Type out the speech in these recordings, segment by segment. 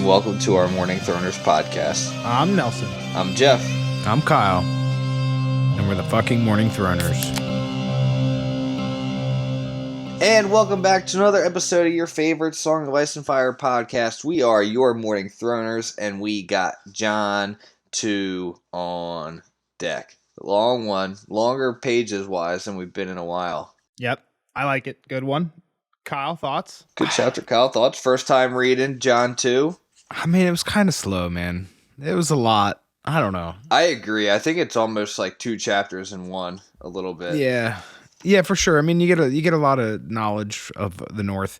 and welcome to our Morning Throners podcast. I'm Nelson. I'm Jeff. I'm Kyle. And we're the fucking Morning Throners. And welcome back to another episode of your favorite Song of Ice and Fire podcast. We are your Morning Throners, and we got John 2 on deck. Long one, longer pages-wise than we've been in a while. Yep, I like it. Good one. Kyle, thoughts? Good chapter, Kyle. Thoughts? First time reading John 2? I mean, it was kind of slow, man. It was a lot. I don't know. I agree. I think it's almost like 2 chapters in one, a little bit. Yeah, for sure. I mean, you get a lot of knowledge of the North,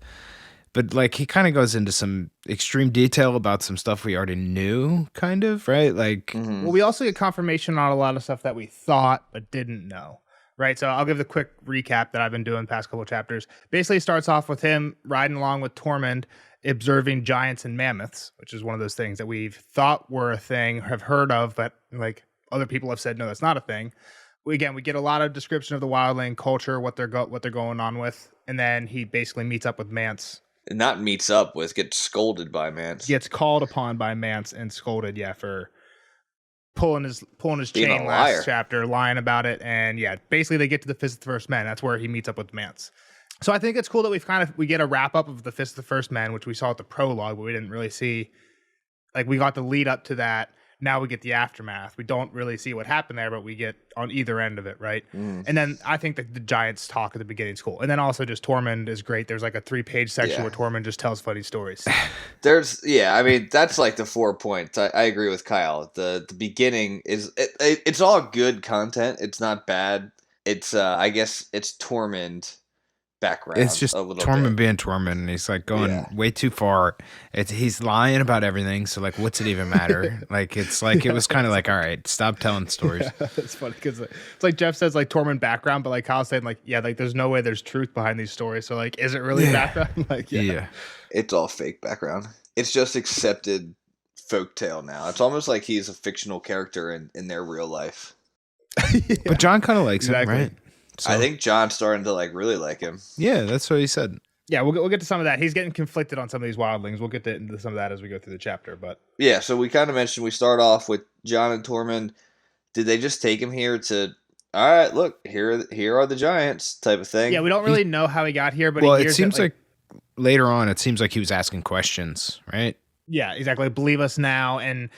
but like he kind of goes into some extreme detail about some stuff we already knew, kind of, right? Like, Well, we also get confirmation on a lot of stuff that we thought but didn't know. Right, so I'll give the quick recap that I've been doing the past couple of chapters. Basically, it starts off with him riding along with Tormund, observing giants and mammoths, which is one of those things that we've thought were a thing, have heard of, but like other people have said, no, that's not a thing. We get a lot of description of the wildling culture, what they're going on with, and then he basically meets up with Mance. Not meets up with, gets scolded by Mance. Gets called upon by Mance and scolded, for pulling his chain last chapter, lying about it, and basically they get to the Fist of the First Men. That's where he meets up with Mance. So I think it's cool that we get a wrap up of the Fist of the First Men, which we saw at the prologue, but we didn't really see. Like, we got the lead up to that. Now we get the aftermath. We don't really see what happened there, but we get on either end of it, right? And then I think that the Giants talk at the beginning is cool. And then also just Tormund is great. There's like a 3-page section where Tormund just tells funny stories. I mean, that's like the 4 points. I agree with Kyle. The beginning is, it's all good content. It's not bad. It's, I guess it's Tormund background. It's just Tormund being Tormund, and he's like going way too far. He's lying about everything, so like, what's it even matter? Like, it's like, it was kind of like, all right, stop telling stories. It's funny because it's like Jeff says, like Tormund background, but like Kyle's saying, like, like there's no way there's truth behind these stories. So like, is it really background? Like, it's all fake background. It's just accepted folktale now. It's almost like he's a fictional character in their real life. But John kind of likes him, right? So, I think John's starting to like really like him. Yeah, that's what he said. Yeah, we'll get to some of that. He's getting conflicted on some of these wildlings. We'll get into some of that as we go through the chapter. But yeah, so we kind of mentioned we start off with John and Tormund. Did they just take him here to? All right, look here are the giants type of thing. Yeah, we don't really know how he got here, but it seems like later on, it seems like he was asking questions, right? Yeah, exactly. Believe us now, and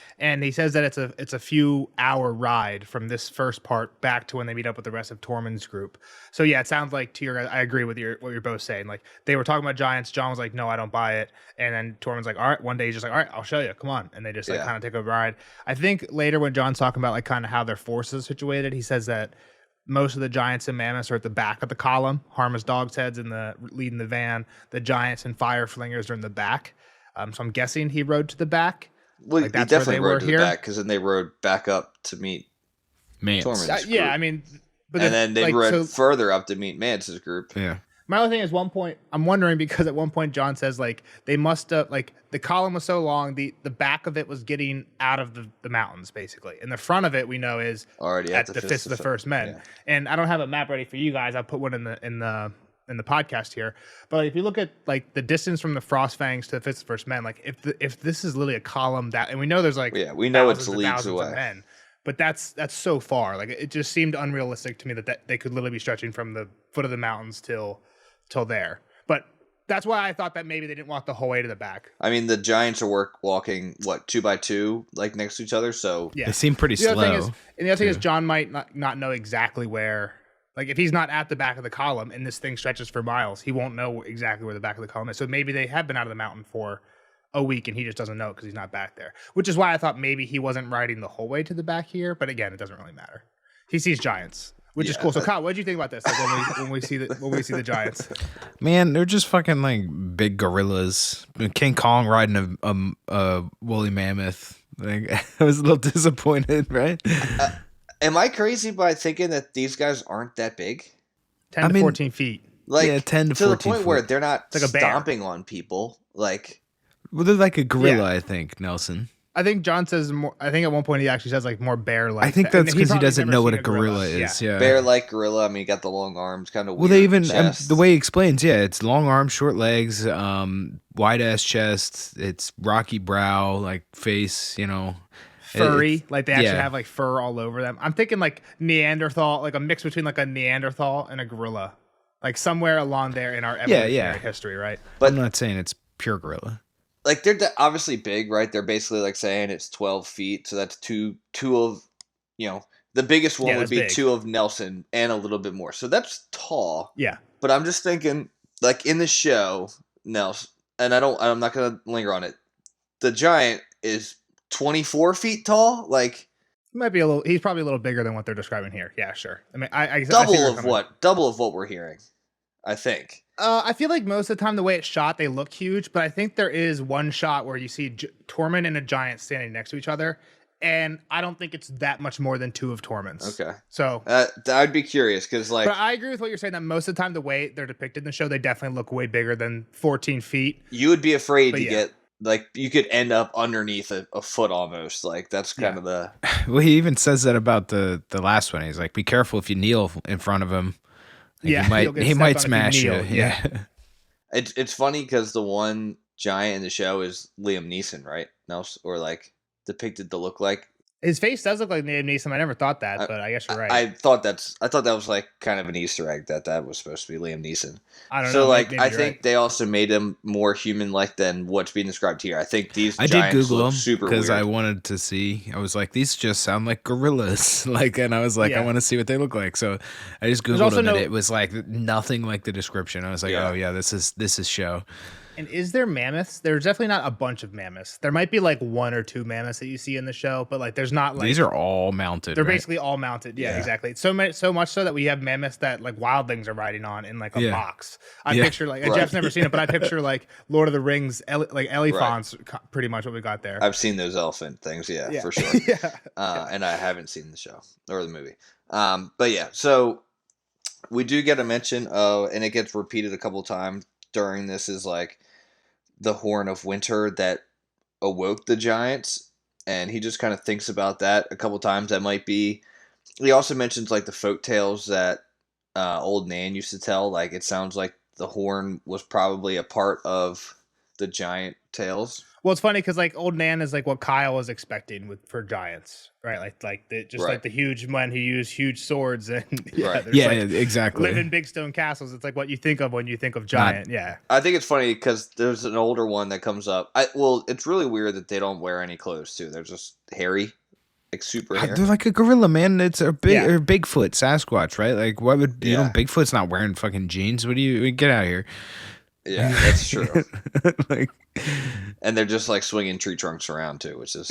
he says that it's a few hour ride from this first part back to when they meet up with the rest of Tormund's group. So yeah, it sounds like I agree with what you're both saying. Like, they were talking about giants. John was like, no, I don't buy it. And then Tormund's like, all right. One day he's just like, all right, I'll show you. Come on. And they just like kind of take a ride. I think later when John's talking about like kind of how their forces are situated, he says that most of the giants and mammoths are at the back of the column. Harmless Dog's heads leading the van. The giants and fire flingers are in the back. So I'm guessing he rode to the back. Well, like, he definitely rode to the back, because then they rode back up to meet Tormund's group. I mean, but then they rode further up to meet Mance's group. Yeah. My other thing is, one point I'm wondering, because at one point John says like they must have, like, the column was so long, the back of it was getting out of the mountains basically, and the front of it we know is already at the Fist of the First Men. Yeah. And I don't have a map ready for you guys. I'll put one in the podcast here, but like, if you look at like the distance from the Frost Fangs to the Fist of the First Men, like if this is literally a column that, and we know there's like we know it's leagues away, men, but that's so far. Like, it just seemed unrealistic to me that they could literally be stretching from the foot of the mountains till there. But that's why I thought that maybe they didn't walk the whole way to the back. I mean, the giants are walking 2 by 2, like next to each other, so they seem pretty slow. And the other thing is John might not know exactly where. Like, if he's not at the back of the column and this thing stretches for miles, he won't know exactly where the back of the column is. So maybe they have been out of the mountain for a week and he just doesn't know because he's not back there. Which is why I thought maybe he wasn't riding the whole way to the back here. But again, it doesn't really matter. He sees giants, which is cool. So Kyle, what did you think about this? Like, when we see the giants, man, they're just fucking like big gorillas. King Kong riding a woolly mammoth. Like, I was a little disappointed, right? Am I crazy by thinking that these guys aren't that big? 10 to 14 feet. Like, 10 to 14 to the point feet. where they're not like stomping on people. Like, well, they're like a gorilla, I think, Nelson. I think John says more. I think at one point he actually says like more bear-like. I think that's because he probably doesn't never know what seen a gorilla is. Yeah. Bear-like gorilla. I mean, you got the long arms, kind of Well, weird they even chest. the way he explains, yeah, it's long arms, short legs, wide ass chest. It's rocky brow, like face. You know, furry. Like they actually yeah. have like fur all over them. I'm thinking like Neanderthal, like a mix between like a Neanderthal and a gorilla, like somewhere along there in our evolutionary history, right? But I'm not saying it's pure gorilla. Like they're obviously big, right? They're basically like saying it's 12 feet, so that's two of, you know, the biggest one would be big. 2 of Nelson and a little bit more. So that's tall. Yeah. But I'm just thinking, like in the show, Nelson, and I'm not gonna linger on it. The giant is 24 feet tall. Like he might be a little. He's probably a little bigger than what they're describing here. Yeah, sure. I mean, I double of what we're hearing. I think. I feel like most of the time the way it's shot, they look huge, but I think there is one shot where you see Tormund and a giant standing next to each other, and I don't think it's that much more than 2 of Tormund's. Okay. So I'd be curious because, like, but I agree with what you're saying that most of the time the way they're depicted in the show, they definitely look way bigger than 14 feet. You would be afraid to get. Like, you could end up underneath a foot almost. Like, that's kind of the... Well, he even says that about the last one. He's like, be careful if you kneel in front of him. Like, he might smash you. Yeah. It's funny because the one giant in the show is Liam Neeson, right? Or, like, depicted to look like... His face does look like Liam Neeson. I never thought that, but I guess you're right. I thought that was like kind of an Easter egg that was supposed to be Liam Neeson. I don't know. So like, I right. think they also made him more human-like than what's being described here. I think these I giants did Google look them super because weird. I wanted to see. I was like, these just sound like gorillas. Like, and I was like, I want to see what they look like. So I just Googled them, and it was like nothing like the description. I was like, oh yeah, this is show. And is there mammoths? There's definitely not a bunch of mammoths. There might be like 1 or 2 mammoths that you see in the show, but like there's not like these are all mounted. They're basically all mounted. Yeah, exactly. So much so that we have mammoths that like wildlings are riding on in like a box. I picture like Jeff's never seen it, but I picture like Lord of the Rings, like elephants, pretty much what we got there. I've seen those elephant things, for sure. And I haven't seen the show or the movie. But yeah, so we do get a mention of, and it gets repeated a couple times during this, is like the Horn of Winter that awoke the giants, and he just kind of thinks about that a couple times. That might be. He also mentions like the folk tales that old Nan used to tell. Like it sounds like the horn was probably a part of the giant tales. Well, it's funny because like old Nan is like what Kyle was expecting for giants, right? Like the huge men who use huge swords and exactly. Live in big stone castles. It's like what you think of when you think of giant. I think it's funny because there's an older one that comes up. It's really weird that they don't wear any clothes too. They're just hairy, like super hairy. They're like a gorilla, man. It's a big or Bigfoot, Sasquatch, right? Like what would you know? Bigfoot's not wearing fucking jeans. What do you get out of here? Yeah, that's true. And they're just like swinging tree trunks around too, which is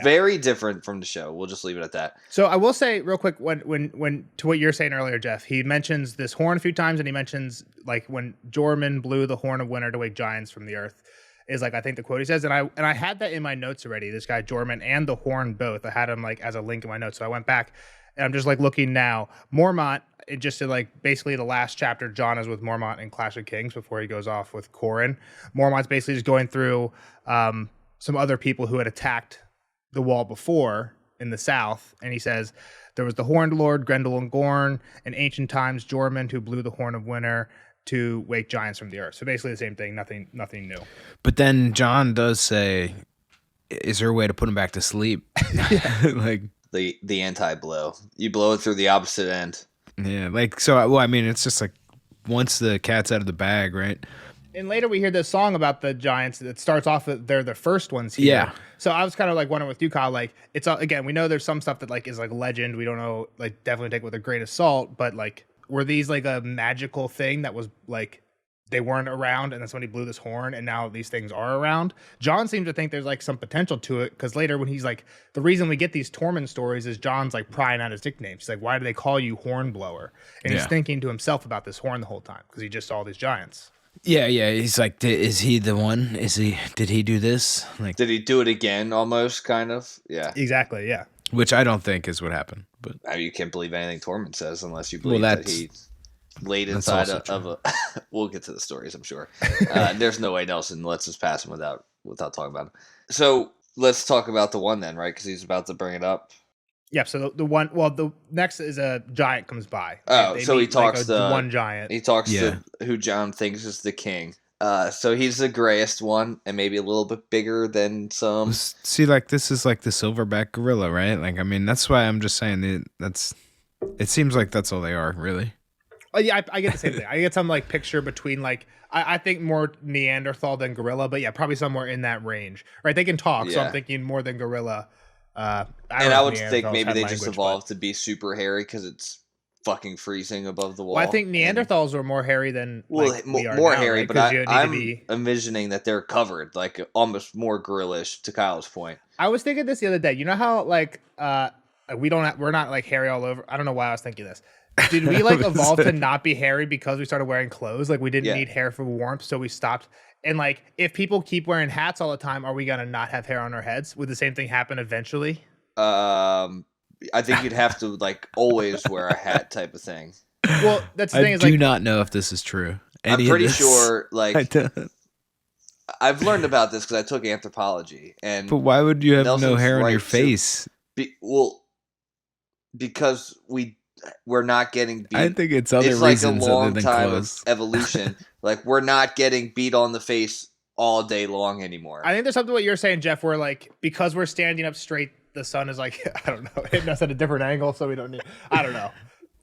very different from the show. We'll just leave it at that. So I will say real quick when to what you're saying earlier, Jeff, he mentions this horn a few times, and he mentions like when Jormund blew the horn of winter to wake giants from the earth. Is like I think the quote he says, and I had that in my notes already. This guy Jormund and the horn both. I had him like as a link in my notes, so I went back and I'm just like looking now. Mormont. It just like basically the last chapter, Jon is with Mormont in Clash of Kings before he goes off with Corran. Mormont's basically just going through some other people who had attacked the wall before in the south, and he says there was the Horned Lord Grendel and Gorn, in ancient times Jormund who blew the horn of winter to wake giants from the earth. So basically the same thing, nothing new. But then Jon does say, "Is there a way to put him back to sleep?" Like the anti-blow, you blow it through the opposite end. Yeah, like, so, well, I mean, it's just like once the cat's out of the bag, right? And later we hear this song about the giants that starts off that they're the first ones here. Yeah. So I was kind of like wondering with you, Kyle, like, it's, again, we know there's some stuff that, like, is, like, legend. We don't know, like, definitely take it with a grain of salt, but, like, were these, like, a magical thing that was, like, they weren't around, and then somebody blew this horn, and now these things are around? Jon seems to think there's like some potential to it, because later when he's like, the reason we get these Tormund stories is Jon's like prying out his nicknames. He's like, why do they call you Hornblower? And he's thinking to himself about this horn the whole time because he just saw these giants. Yeah. He's like, is he the one? Did he do this? Like, did he do it again? Almost, kind of. Yeah. Exactly. Yeah. Which I don't think is what happened. But I mean, you can't believe anything Tormund says unless you believe that he laid inside of a we'll get to the stories, I'm sure. There's no way Nelson lets us pass him without talking about him. So let's talk about the one then, right? Because he's about to bring it up. Yeah, so the one, well, the next is a giant comes by. Oh, so he meet, like, talks one giant. He talks to who John thinks is the king. So he's the grayest one, and maybe a little bit bigger than some. See, like, this is like the silverback gorilla, right? Like, I mean, that's why I'm just saying it seems like that's all they are, really. Oh yeah, I get the same thing. I get some like picture between like I think more Neanderthal than gorilla, but yeah, probably somewhere in that range, right? They can talk, so I'm thinking more than gorilla. I would think maybe they just evolved to be super hairy because it's fucking freezing above the wall. Well, I think Neanderthals were more hairy than we are more now, hairy, right? but I'm envisioning that they're covered, like almost more gorillish. To Kyle's point, I was thinking this the other day. You know how like we're not like hairy all over. I don't know why I was thinking this. Did we like evolve to not be hairy because we started wearing clothes? Like we didn't need hair for warmth, so we stopped. And like, if people keep wearing hats all the time, are we gonna not have hair on our heads? Would the same thing happen eventually? I think you'd have to like always wear a hat type of thing. Well, that's the thing. I do not know if this is true. I'm pretty sure. Like, I've learned about this because I took anthropology. But why would you have no hair on your face? Because we're not getting beat. I think it's other reasons other than clothes. Evolution. Like, we're not getting beat on the face all day long anymore. I think there's something what you're saying, Jeff, where like because we're standing up straight, the sun is like I don't know, hitting us at a different angle, so we don't need. I don't know.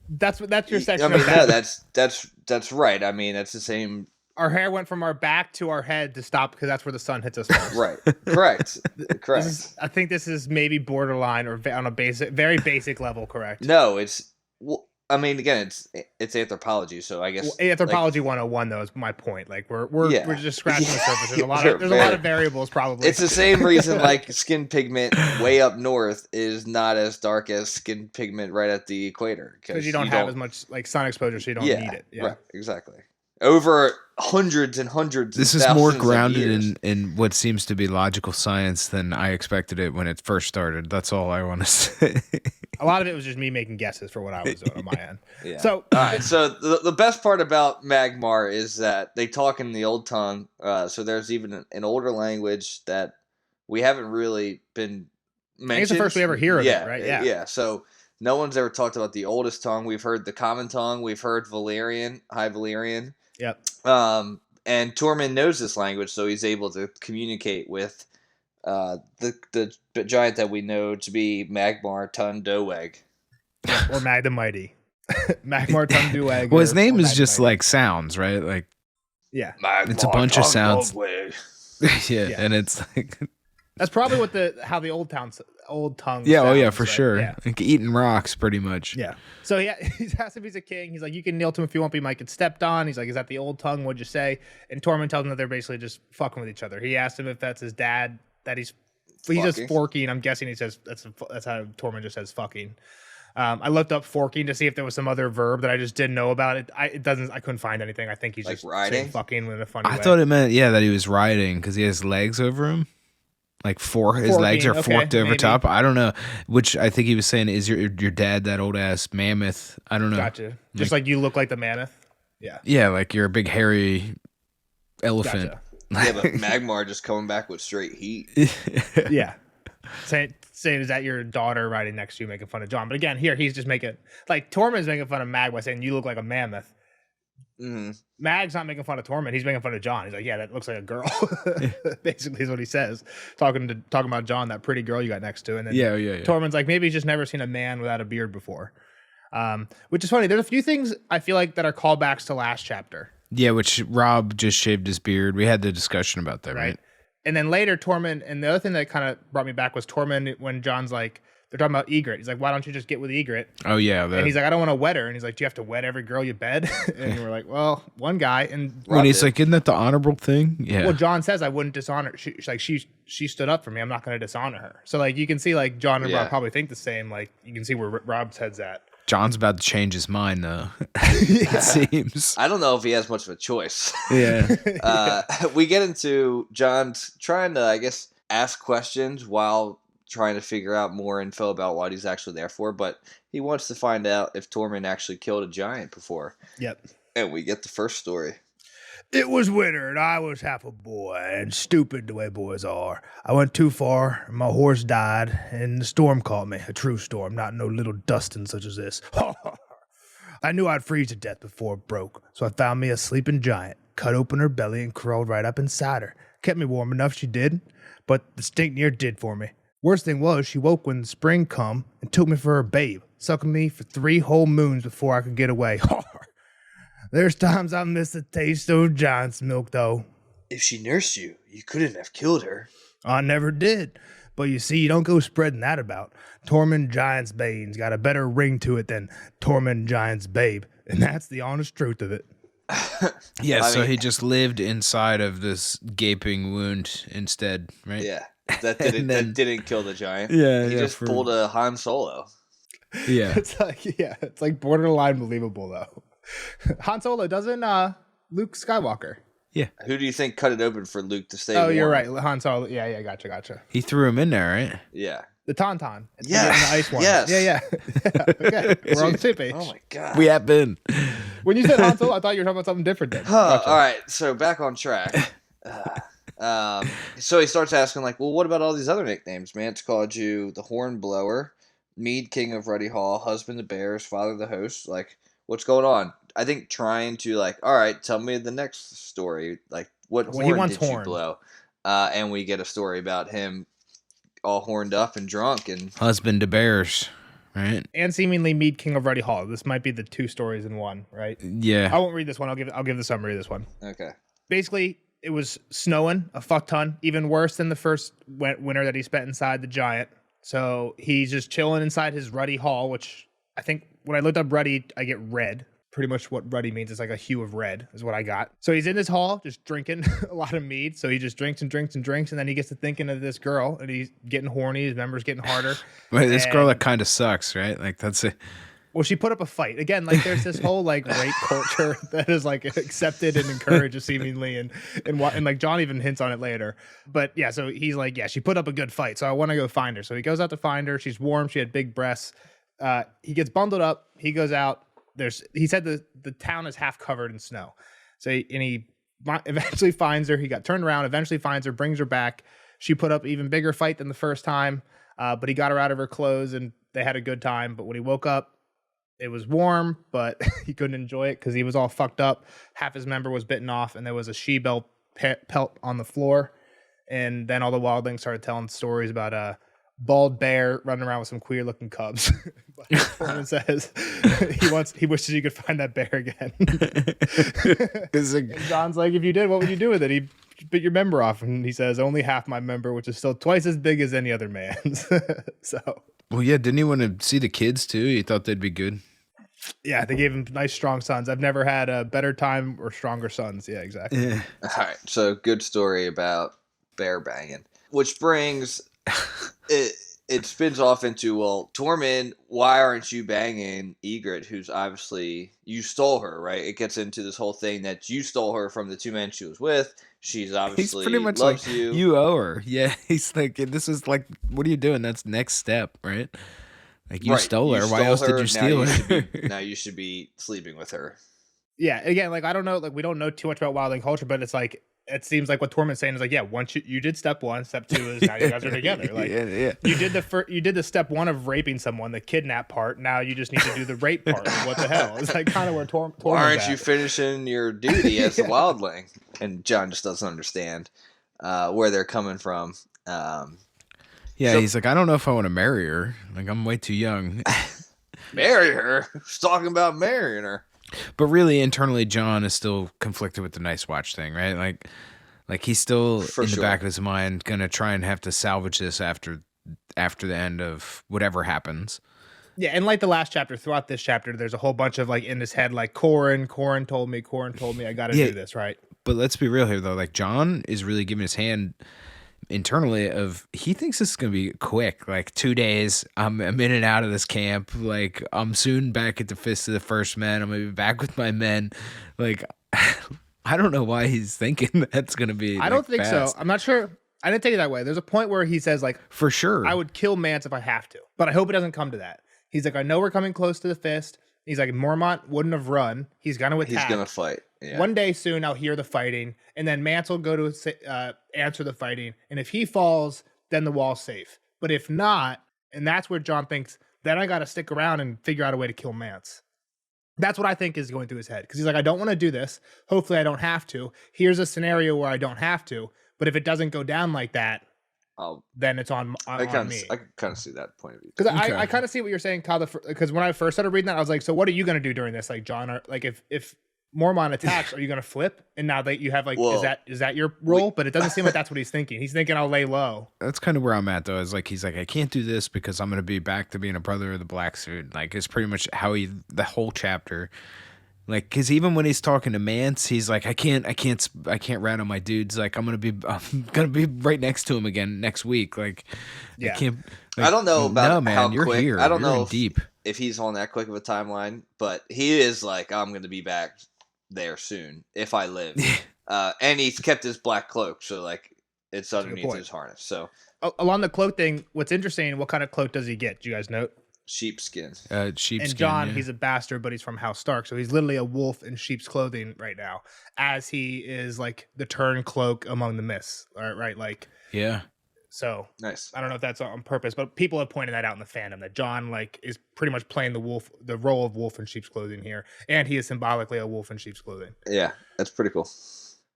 That's your section. I mean, no, that's right. I mean, that's the same. Our hair went from our back to our head to stop because that's where the sun hits us first. Right. Correct. I think this is maybe borderline or on a very basic level. Correct. No, it's. Well, I mean, again, it's anthropology, so I guess anthropology 101 though is my point. Like we're just scratching the surface. There's a lot of variables probably. It's the same reason like skin pigment way up north is not as dark as skin pigment right at the equator because you don't have as much like sun exposure, so you don't need it. Yeah, right, exactly. Over hundreds and hundreds. This is more grounded in what seems to be logical science than I expected it when it first started. That's all I want to say. A lot of it was just me making guesses for what I was doing on my end. Yeah. So, all right. So the best part about Magmar is that they talk in the old tongue. So there's even an older language that we haven't really been mentioned. I think it's the first we ever hear of it, right? Yeah. Yeah. So no one's ever talked about the oldest tongue. We've heard the common tongue. We've heard Valyrian, High Valyrian. Yep. And Tormund knows this language, so he's able to communicate with the giant that we know to be Magmar Tun Doeg. Or Mag the Mighty. Magmar Tun Doeg. Well, his name is just like sounds, right? Like, yeah. Magmar it's a bunch of sounds. yeah, and it's like that's probably what how the old tongue. Yeah, sounds, oh yeah, for right? sure. Yeah. Like eating rocks, pretty much. Yeah. So he's asked if he's a king. He's like, you can kneel to him if you want, but you might get stepped on. He's like, is that the old tongue? What'd you say? And Tormund tells him that they're basically just fucking with each other. He asked him if that's his dad. That he's just forking. I'm guessing he says that's how Tormund just says fucking. I looked up forking to see if there was some other verb that I just didn't know about. It I couldn't find anything. I think he's like just saying fucking in a funny way. I thought it meant that he was riding because he has legs over him. Like his legs are forked over top. I don't know. Which I think he was saying is your dad that old ass mammoth. I don't know. Gotcha. Just like you look like the mammoth. Yeah. Yeah, like you're a big hairy elephant. Gotcha. Yeah, but Magmar just coming back with straight heat. Yeah. Saying is that your daughter riding next to you making fun of John? But again, here he's just making like Tormund's making fun of Mag by saying you look like a mammoth. Mm-hmm. Mag's not making fun of Tormund. He's making fun of John. He's like, yeah, that looks like a girl. Basically, is what he says. Talking about John, that pretty girl you got next to, and then Tormund's like, maybe he's just never seen a man without a beard before. Which is funny. There's a few things I feel like that are callbacks to last chapter. Yeah, which Rob just shaved his beard. We had the discussion about that, right? And then later, Tormund, and the other thing that kind of brought me back was Tormund when John's like, they're talking about Ygritte. He's like, why don't you just get with Ygritte? Oh, yeah. And he's like, I don't want to wet her. And he's like, do you have to wet every girl you bed? And we're like, well, one guy. And when he's like, isn't that the honorable thing? Yeah. Well, John says, I wouldn't dishonor. She stood up for me. I'm not going to dishonor her. So, like, you can see, like, John and Rob probably think the same. Like, you can see where Rob's head's at. John's about to change his mind, though. It seems. I don't know if he has much of a choice. Yeah. We get into John's trying to, I guess, ask questions while trying to figure out more info about what he's actually there for, but he wants to find out if Tormund actually killed a giant before. Yep. And we get the first story. It was winter, and I was half a boy, and stupid the way boys are. I went too far, and my horse died, and the storm caught me. A true storm, not no little dusting such as this. I knew I'd freeze to death before it broke, so I found me a sleeping giant, cut open her belly, and crawled right up inside her. Kept me warm enough, she did, but the stink near did for me. Worst thing was, she woke when the spring come and took me for her babe, sucking me for 3 whole moons before I could get away. There's times I miss the taste of giant's milk, though. If she nursed you, you couldn't have killed her. I never did. But you see, you don't go spreading that about. Tormund Giant's Bane's got a better ring to it than Tormund Giant's Babe, and that's the honest truth of it. Yeah, so he just lived inside of this gaping wound instead, right? Yeah, that didn't kill the giant. Yeah, he just pulled a Han Solo. Yeah, it's like borderline believable though. Han Solo doesn't Luke Skywalker. Yeah. Who do you think cut it open for Luke to stay? Oh, you're right, Han Solo. Yeah, gotcha. He threw him in there, right? Yeah. The Tauntaun. Yeah. The ice one. Yes. Yeah. Okay, we're on the same page. Oh my god. We have been. When you said Han Solo, I thought you were talking about something different then. Gotcha. All right, so back on track. So he starts asking, like, well, what about all these other nicknames? Mance called you the Horn Blower, Mead King of Ruddy Hall, Husband of Bears, Father of the Host. Like, what's going on? I think trying to, like, all right, tell me the next story. Like, what horn did you blow? And we get a story about him all horned up and drunk. And Husband of Bears, right? And seemingly Mead King of Ruddy Hall. This might be the 2 stories in one, right? Yeah. I won't read this one. I'll give the summary of this one. Okay. Basically, it was snowing a fuck ton, even worse than the first winter that he spent inside the giant. So he's just chilling inside his Ruddy Hall, which I think when I looked up Ruddy, I get red. Pretty much what Ruddy means is like a hue of red is what I got. So he's in his hall just drinking a lot of mead. So he just drinks and then he gets to thinking of this girl and he's getting horny. His member's getting harder. Wait, this girl that kind of sucks, right? Like that's it. Well, she put up a fight. Again, like there's this whole like rape culture that is like accepted and encouraged seemingly and like John even hints on it later. But yeah, so he's like, yeah, she put up a good fight. So I want to go find her. So he goes out to find her. She's warm. She had big breasts. He gets bundled up. He goes out. He said the town is half covered in snow. So he eventually finds her. He got turned around, eventually finds her, brings her back. She put up even bigger fight than the first time. But he got her out of her clothes and they had a good time. But when he woke up, it was warm, but he couldn't enjoy it because he was all fucked up. Half his member was bitten off, and there was a she-bell pelt on the floor. And then all the wildlings started telling stories about a bald bear running around with some queer-looking cubs. But Tormund says he wishes he could find that bear again. And John's like, if you did, what would you do with it? He bit your member off, and he says, only half my member, which is still twice as big as any other man's. So. Well, yeah, didn't he want to see the kids too? He thought they'd be good. Yeah, they gave him nice, strong sons. I've never had a better time or stronger sons. Yeah, exactly. Yeah. All right, so good story about bear banging, which brings it spins off into, well, Tormund, why aren't you banging Ygritte, who's obviously, you stole her, right? It gets into this whole thing that you stole her from the 2 men she was with. She's obviously pretty much loves like, you. You owe her. Yeah, he's like, this is like, what are you doing? That's next step, right? Like, you stole her. Why else did you steal her? Now you should be sleeping with her. Yeah, again, like, I don't know, like, we don't know too much about wildling culture, but it's like, it seems like what Tormund's saying is like, yeah, once you did step 1, step 2 is now you guys are together. Like, yeah. You did the step 1 of raping someone, the kidnap part. Now you just need to do the rape part. Like, what the hell? It's like kind of where Tormund's Why aren't at. you finishing your duty as a wildling? And John just doesn't understand where they're coming from. Yeah, so, he's like, I don't know if I want to marry her. Like, I'm way too young. Marry her? Who's talking about marrying her? But really, internally, John is still conflicted with the Nice Watch thing, right? Like he's still the back of his mind gonna try and have to salvage this after the end of whatever happens. Yeah, and like the last chapter, throughout this chapter, there's a whole bunch of like in his head, like Corin told me, I got to do this, right? But let's be real here, though. Like John is really giving his hand internally of he thinks this is gonna be quick, like 2 days. I'm in and out of this camp. Like I'm soon back at the Fist of the First Men. I'm gonna be back with my men. Like I don't know why he's thinking that's gonna be. I don't think so. I'm not sure. I didn't take it that way. There's a point where he says like, for sure, I would kill Mance if I have to, but I hope it doesn't come to that. He's like, I know we're coming close to the Fist. He's like, Mormont wouldn't have run. He's going to attack. He's gonna fight. Yeah. One day soon, I'll hear the fighting, and then Mance will go to answer the fighting. And if he falls, then the wall's safe. But if not, and that's where Jon thinks, then I got to stick around and figure out a way to kill Mance. That's what I think is going through his head. Because he's like, I don't want to do this. Hopefully I don't have to. Here's a scenario where I don't have to. But if it doesn't go down like that, then it's on me. I can kind of see that point of view. Because I kind of see what you're saying, Kyle. Because when I first started reading that, I was like, so what are you going to do during this? Like, Jon, like if Mormont attacks, are you going to flip? And now that you have like, is that your role? But it doesn't seem like that's what he's thinking. He's thinking I'll lay low. That's kind of where I'm at though. Is like he's like, I can't do this because I'm going to be back to being a brother of the black suit. Like it's pretty much how the whole chapter. Like, cause even when he's talking to Mance, he's like, I can't rat on my dudes. Like I'm gonna be right next to him again next week. Like, yeah. I can't. Like, I don't know about man, how you're quick. Here. I don't you're know deep. If he's on that quick of a timeline, but he is like, I'm gonna be back there soon if I live. And he's kept his black cloak, so like it's underneath his harness. So along the cloak thing, what's interesting? What kind of cloak does he get? Do you guys know? Sheepskin. Sheepskin. And Jon, he's a bastard, but he's from House Stark, so he's literally a wolf in sheep's clothing right now, as he is like the turn cloak among the myths. Right? Like, yeah. So nice. I don't know if that's on purpose, but people have pointed that out in the fandom that Jon like is pretty much playing the role of wolf in sheep's clothing here, and he is symbolically a wolf in sheep's clothing. Yeah, that's pretty cool.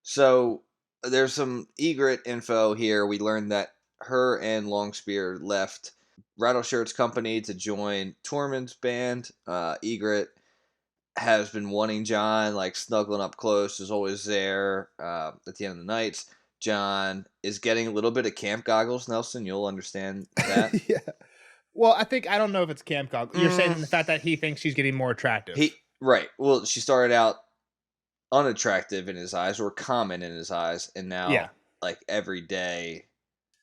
So there's some Ygritte info here. We learned that her and Longspear left Rattleshirt's company to join Tormund's band. Ygritte has been wanting Jon, like snuggling up close, is always there at the end of the nights. Jon is getting a little bit of camp goggles, Nelson. You'll understand that. Yeah. Well, I don't know if it's camp goggles. You're saying the fact that he thinks she's getting more attractive. Right. Well, she started out unattractive in his eyes, or common in his eyes, and now like every day.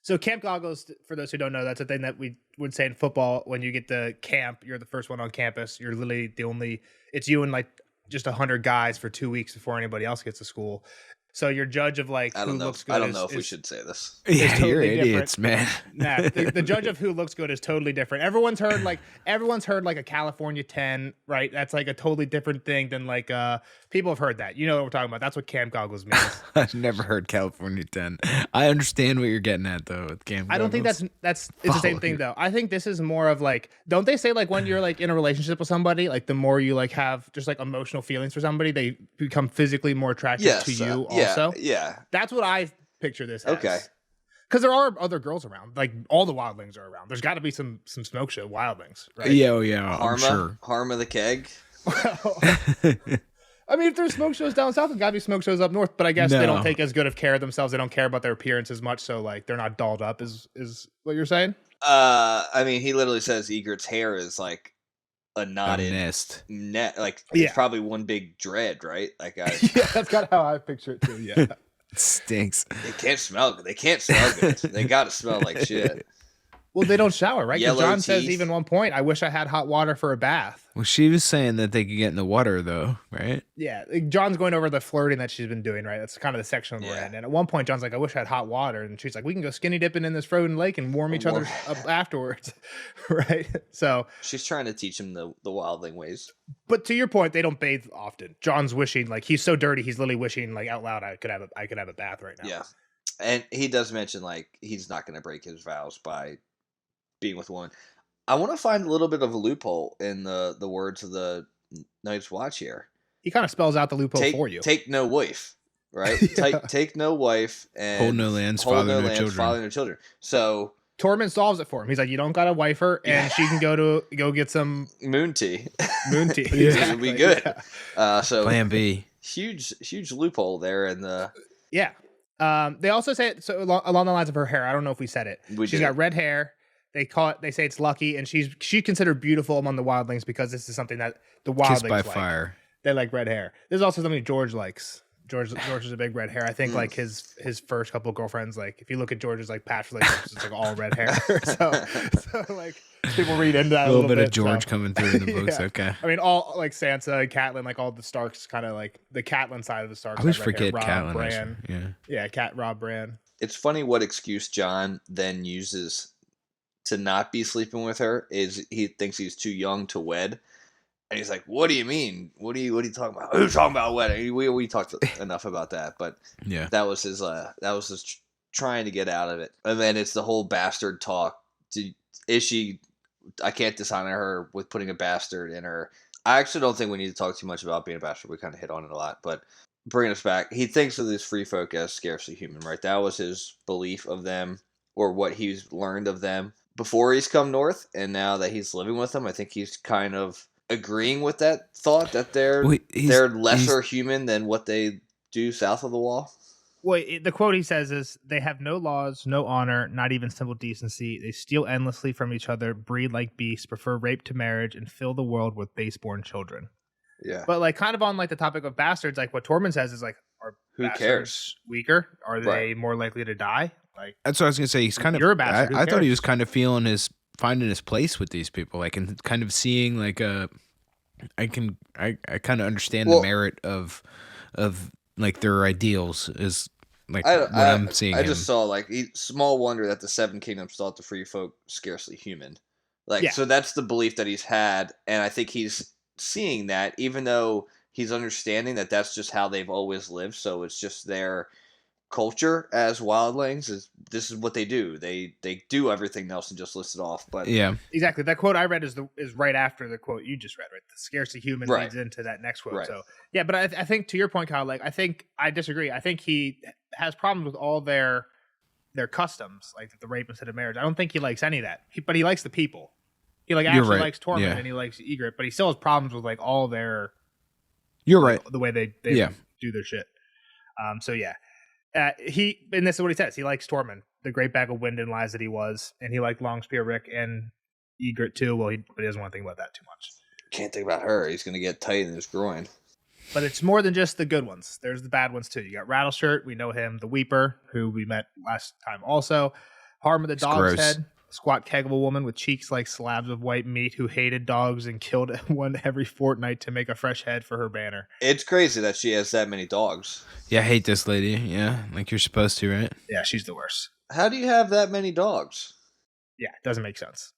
So camp goggles, for those who don't know, that's a thing that we would say in football. When you get to camp, you're the first one on campus. You're literally the only. It's you and like just 100 guys for 2 weeks before anybody else gets to school. So your judge of like who looks good. I don't know if we should say this. Yeah, totally you're different. idiots, man. Nah, the judge of who looks good is totally different. Everyone's heard like a California 10, right? That's like a totally different thing than like people have heard that. You know what we're talking about. That's what camp goggles means. I've never heard California 10. I understand what you're getting at though with camp goggles. I don't think that's it's the same thing though. I think this is more of like, don't they say like when you're like in a relationship with somebody, like the more you like have just like emotional feelings for somebody, they become physically more attractive to you also? Yeah. That's what I picture this as. Okay. Because there are other girls around. Like all the wildlings are around. There's got to be some smoke show wildlings, right? Yeah, I'm sure. Harma the keg. Well, I mean, if there's smoke shows down south, there's got to be smoke shows up north. But I guess they don't take as good of care of themselves. They don't care about their appearance as much. So like they're not dolled up. Is what you're saying? I mean, he literally says Egret's hair is like a knotted nest. Like it's probably one big dread, right? Like yeah, that's kind of how I picture it too. Yeah. It stinks. They can't smell good. They can't smell good. They got to smell like shit. Well, they don't shower, right? Because Jon says teeth. even one point, I wish I had hot water for a bath. Well, she was saying that they could get in the water, though, right? Yeah, like Jon's going over the flirting that she's been doing, right? That's kind of the section we're in. And at one point, Jon's like, I wish I had hot water. And she's like, we can go skinny dipping in this frozen lake and warm each other up afterwards, right? So she's trying to teach him the wildling ways. But to your point, they don't bathe often. Jon's wishing, like, he's so dirty, he's literally wishing, like, out loud, I could have a bath right now. Yeah. And he does mention, like, he's not going to break his vows by being with a woman. I want to find a little bit of a loophole in the words of the Night's Watch here. He kind of spells out the loophole for you. Take no wife, right? Take no wife and hold no lands, father no children. So Tormund solves it for him. He's like, you don't gotta wife her, and she can go get some moon tea. Moon tea. It'll be good. Yeah. So Plan B. Huge loophole there in the. Yeah. They also say it, so along the lines of her hair. I don't know if we said it. She's got red hair. They say it's lucky, and she's considered beautiful among the wildlings because this is something that the wildlings Kissed by like. fire. They like red hair. This is also something George likes. George is a big red hair. I think like his first couple of girlfriends, like if you look at George's like past relationships, it's like all red hair. so like people read into that a little bit of George coming through in the books. Yeah. Okay. I mean, all like Sansa and Catelyn, like all the Starks, kind of like the Catelyn side of the Starks. I always forget Catelyn. Bran. Yeah, Rob Bran. It's funny what excuse Jon then uses to not be sleeping with her is he thinks he's too young to wed. And he's like, "What do you mean? What are you talking about? Who's talking about a wedding?" We talked enough about that, but Yeah. that was his trying to get out of it. And then it's the whole bastard talk. Is she? I can't dishonor her with putting a bastard in her. I actually don't think we need to talk too much about being a bastard. We kind of hit on it a lot, but bringing us back, he thinks of these free folk as scarcely human, right? That was his belief of them, or what he's learned of them before he's come north, and now that he's living with them, I think he's kind of agreeing with that thought that they're lesser human than what they do south of the wall. Well, the quote he says is, "They have no laws, no honor, not even simple decency. They steal endlessly from each other, breed like beasts, prefer rape to marriage, and fill the world with baseborn children." Yeah. But like, kind of on like the topic of bastards, like what Tormund says is like, are Who bastards cares? weaker? Are they more likely to die? Like, that's what I was gonna say. He's kind of. You're a bastard. I thought he was kind of finding his place with these people, like, and kind of seeing like a. I kind of understand the merit of like their ideals is like I'm seeing. I just saw like small wonder that the Seven Kingdoms thought the free folk scarcely human. Like, so that's the belief that he's had, and I think he's seeing that, even though he's understanding that that's just how they've always lived. So it's just their culture as wildlings. This is what they do. They do everything Nelson just listed off. But yeah, exactly. That quote I read is right after the quote you just read. Right, the scarcely human leads into that next quote. Right. So yeah, but I think to your point, Kyle, like I disagree. I think he has problems with all their customs, like the rape instead of marriage. I don't think he likes any of that. But he likes the people. He actually likes Tormund and he likes Ygritte, but he still has problems with like all their. You're right. The way they do their shit. So yeah. And this is what he says. He likes Tormund, the great bag of wind and lies that he was, and he liked Longspear Rick and Ygritte too. Well, but he doesn't want to think about that too much. Can't think about her. He's going to get tight in his groin. But it's more than just the good ones. There's the bad ones too. You got Rattleshirt. We know him. The Weeper, who we met last time also. Harm of the Dog's Head. Squat keg of a woman with cheeks like slabs of white meat who hated dogs and killed one every fortnight to make a fresh head for her banner. It's crazy that she has that many dogs. Yeah, I hate this lady. Yeah, like you're supposed to, right? Yeah, she's the worst. How do you have that many dogs? Yeah, it doesn't make sense.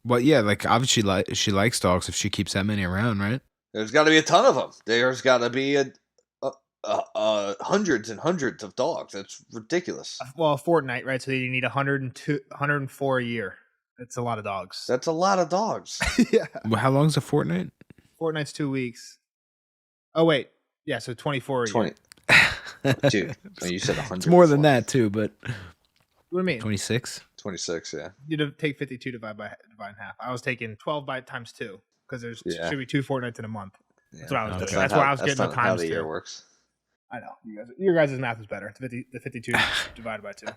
Well, yeah, like obviously she likes dogs if she keeps that many around, right? There's got to be a ton of them. There's got to be hundreds and hundreds of dogs. That's ridiculous. Well, a fortnight, right? So you need 104 a year. That's a lot of dogs. That's a lot of dogs. Yeah. Well, how long's a fortnight? Fortnight's 2 weeks. Oh wait, yeah. So 24 a 20. Year. Dude, you said 100. It's more than that too, but what do you mean? 26. 26, yeah. You'd take 52 divide in half. I was taking 12 by times 2 because there's should be 2 fortnights in a month. That's what I was doing. That's why I was getting the times how the year works. I know your guys' math is better. The 52 divided by 2.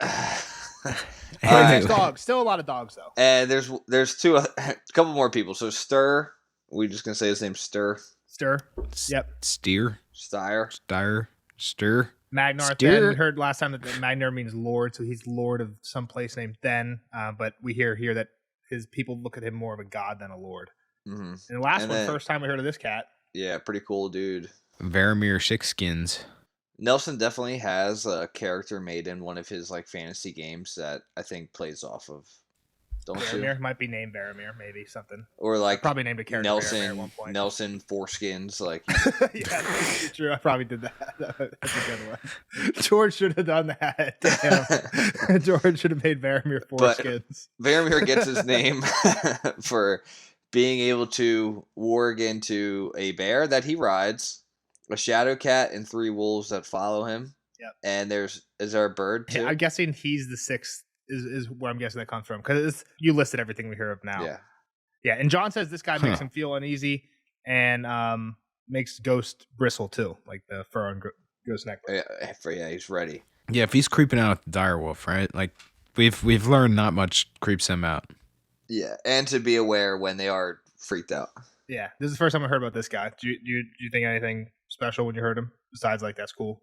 Dogs, still a lot of dogs though. And there's a couple more people. So Stir, we're just gonna say his name's Stir. Yep. Stir. Magnar. Then we heard last time that Magnar means lord, so he's lord of some place named Then. But we hear here that his people look at him more of a god than a lord. Mm-hmm. And the last one, first time we heard of this cat. Yeah, pretty cool dude. Varamir Sixskins. Nelson definitely has a character made in one of his like fantasy games that I think plays off of. Don't Varamir you? might be named Varamir, maybe something. Or like probably named a character Nelson Varamir at one point. Nelson Foreskins, like. Yeah, that's true. I probably did that. That's a good one. George should have done that. Damn. George should have made Varamir Foreskins. Varamir gets his name for being able to warg into a bear that he rides, a shadow cat, and 3 wolves that follow him. Yep. And is there a bird too? I'm guessing he's the 6th. Is where I'm guessing that comes from because you listed everything we hear of now. Yeah. And John says this guy makes him feel uneasy and makes Ghost bristle too, like the fur on Ghost neck. Yeah, he's ready. Yeah, if he's creeping out the direwolf, right? Like we've learned not much creeps him out. Yeah, and to be aware when they are freaked out. Yeah, this is the first time I heard about this guy. Do you think anything special when you heard him besides like that's cool?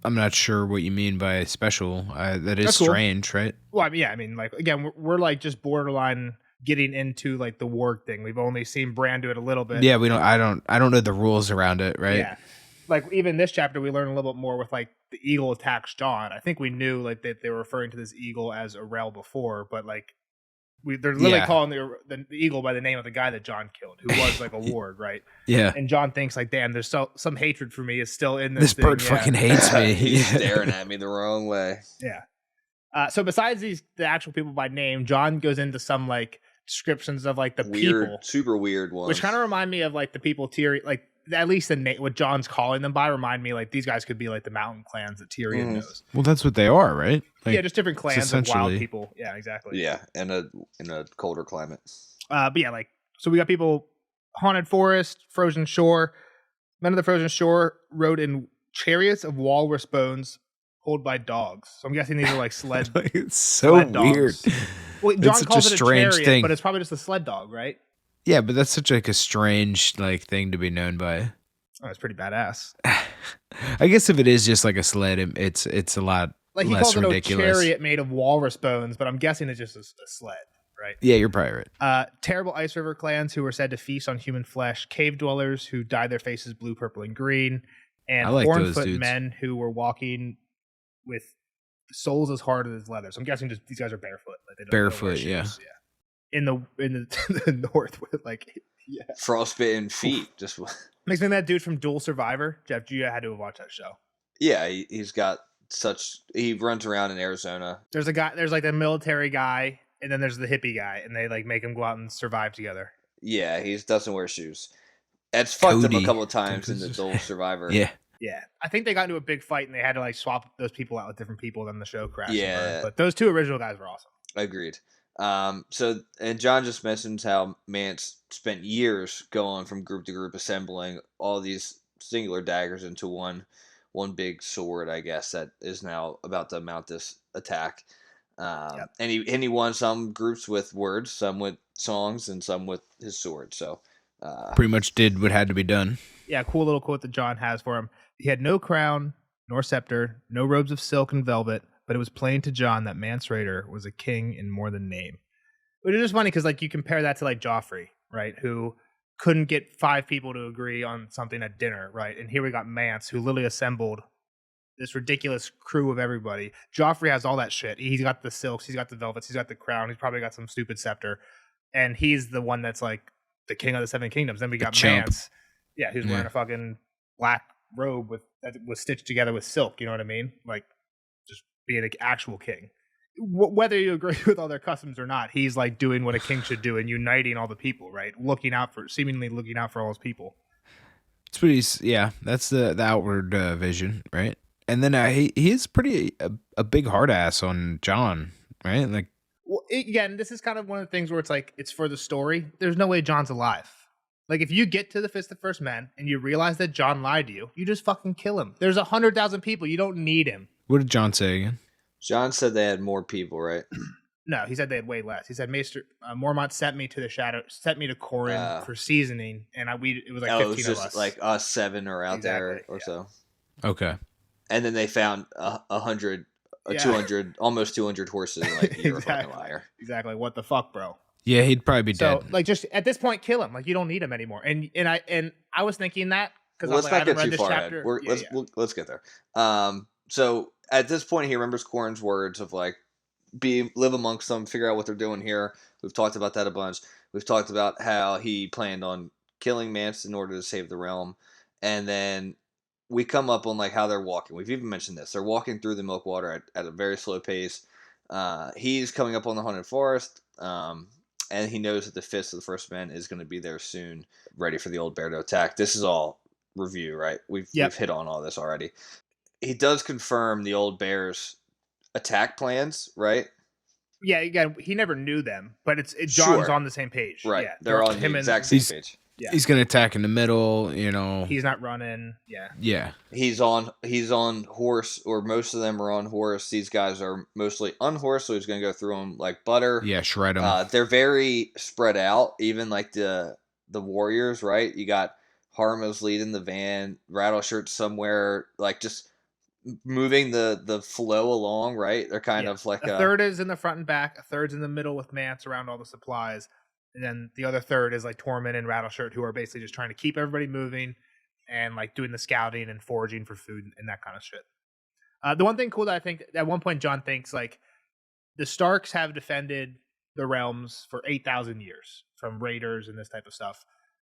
I'm not sure what you mean by special. That is strange, right? Well, I mean, like again, we're like just borderline getting into like the warg thing. We've only seen Bran do it a little bit. Yeah, we don't. I don't know the rules around it, right? Yeah, like even this chapter, we learn a little bit more with like the eagle attacks Jon. I think we knew like that they were referring to this eagle as a rel before, but like They're literally Yeah. calling the eagle by the name of the guy that John killed, who was like a ward, right? Yeah. And John thinks like, damn, there's some hatred for me is still in this thing. bird fucking hates me. He's staring at me the wrong way. Yeah. So besides the actual people by name, John goes into some like descriptions of like the Weird, people, super weird ones, which kind of remind me of like the people Tyrion, like at least what John's calling them by remind me like these guys could be like the mountain clans that Tyrion knows. Well, that's what they are, right? Like, yeah, just different clans of wild people. Yeah, exactly. Yeah, in a colder climate. But yeah, like so we got people haunted forest, frozen shore. Men of the frozen shore rode in chariots of walrus bones pulled by dogs. So I'm guessing these are like sled. It's so sled weird. dogs. Well, John It's such calls a it a strange chariot, thing. but it's probably just a sled dog, right? Yeah, but that's such like a strange like thing to be known by. Oh, it's pretty badass. I guess if it is just like a sled, it's a lot Like he less calls it ridiculous. a chariot made of walrus bones, but I'm guessing it's just a sled, right? Yeah, you're probably right. Terrible Ice River clans who were said to feast on human flesh, cave dwellers who dyed their faces blue, purple, and green, and I like those hornfoot dudes. men who were walking with soles as hard as leather. So I'm guessing just these guys are barefoot. Like they don't wear Barefoot, yeah. shoes. In the north with like Frostbitten feet. Just makes me that dude from Dual Survivor. Jeff, you had to have watched that show. yeah, he's got such. He runs around in Arizona. There's like the military guy, and then there's the hippie guy, and they like make him go out and survive together. Yeah, he doesn't wear shoes. It's fucked up Cody. a couple of times in the Dual Survivor. Yeah. Yeah, I think they got into a big fight, and they had to like swap those people out with different people. Then the show crashed. and Yeah. burned. But those two original guys were awesome. Agreed. So, and John just mentions how Mance spent years going from group to group, assembling all these singular daggers into one big sword, I guess, that is now about to mount this attack. Yep. And he won some groups with words, some with songs, and some with his sword. So, Pretty much did what had to be done. Yeah, cool little quote that John has for him. He had no crown, nor scepter, no robes of silk and velvet, but it was plain to John that Mance Rayder was a king in more than name. Which is just funny because like you compare that to like Joffrey, right? Who couldn't get 5 people to agree on something at dinner, right? And here we got Mance, who literally assembled this ridiculous crew of everybody. Joffrey has all that shit. He's got the silks, he's got the velvets, he's got the crown, he's probably got some stupid scepter. And he's the one that's like the king of the 7 kingdoms. Then we got Mance. Yeah, who's wearing a fucking black robe that was stitched together with silk. You know what I mean? Like, just being an actual king. Whether you agree with all their customs or not, he's like doing what a king should do and uniting all the people, right? Seemingly looking out for all his people. It's pretty. Yeah, that's the outward vision, right? And then he is pretty a big hard ass on John, right? Like, well, again, this is kind of one of the things where it's like it's for the story. There's no way John's alive. Like, if you get to the Fist of First Men and you realize that John lied to you, you just fucking kill him. There's 100,000 people. You don't need him. what did John say again? John said they had more people, right? No, he said they had way less. He said Maester Mormont sent me to the shadow, sent me to Corin for seasoning, and it was like 15 it was just of us. like us 7 are out there Exactly, or so. Okay. And then they found 100, 200, almost 200 horses. Like, you're a fucking liar. Exactly. What the fuck, bro? Yeah, he'd probably be So, dead. like, just at this point, kill him. Like, you don't need him anymore. And I was thinking that because Let's I not haven't get read too this far chapter. ahead. Let's get there. So at this point, he remembers Corin's words of like, live amongst them, figure out what they're doing here. We've talked about that a bunch. We've talked about how he planned on killing Mance in order to save the realm, and then we come up on like how they're walking. We've even mentioned this. They're walking through the Milkwater at a very slow pace. He's coming up on the haunted forest, and he knows that the Fist of the First Men is going to be there soon, ready for the old bear to attack. This is all review, right? We've hit on all this already. He does confirm the old bear's attack plans, right? Yeah, again, he never knew them, but John's on the same page. Right. Yeah, They're on the exact same page. Yeah. He's gonna attack in the middle, you know. He's not running. Yeah. Yeah. He's on horse, or most of them are on horse. These guys are mostly unhorsed, so he's gonna go through them like butter. Yeah, shred them. They're very spread out. Even like the warriors, right? You got Harmos leading the van, Rattleshirt somewhere, like just moving the flow along, right? They're kind of like a third is in the front and back, a third's in the middle with Mance around all the supplies, and then the other third is like Tormund and Rattleshirt, who are basically just trying to keep everybody moving and like doing the scouting and foraging for food and that kind of shit. The one thing cool that I think at one point John thinks like the Starks have defended the realms for 8,000 years from raiders and this type of stuff.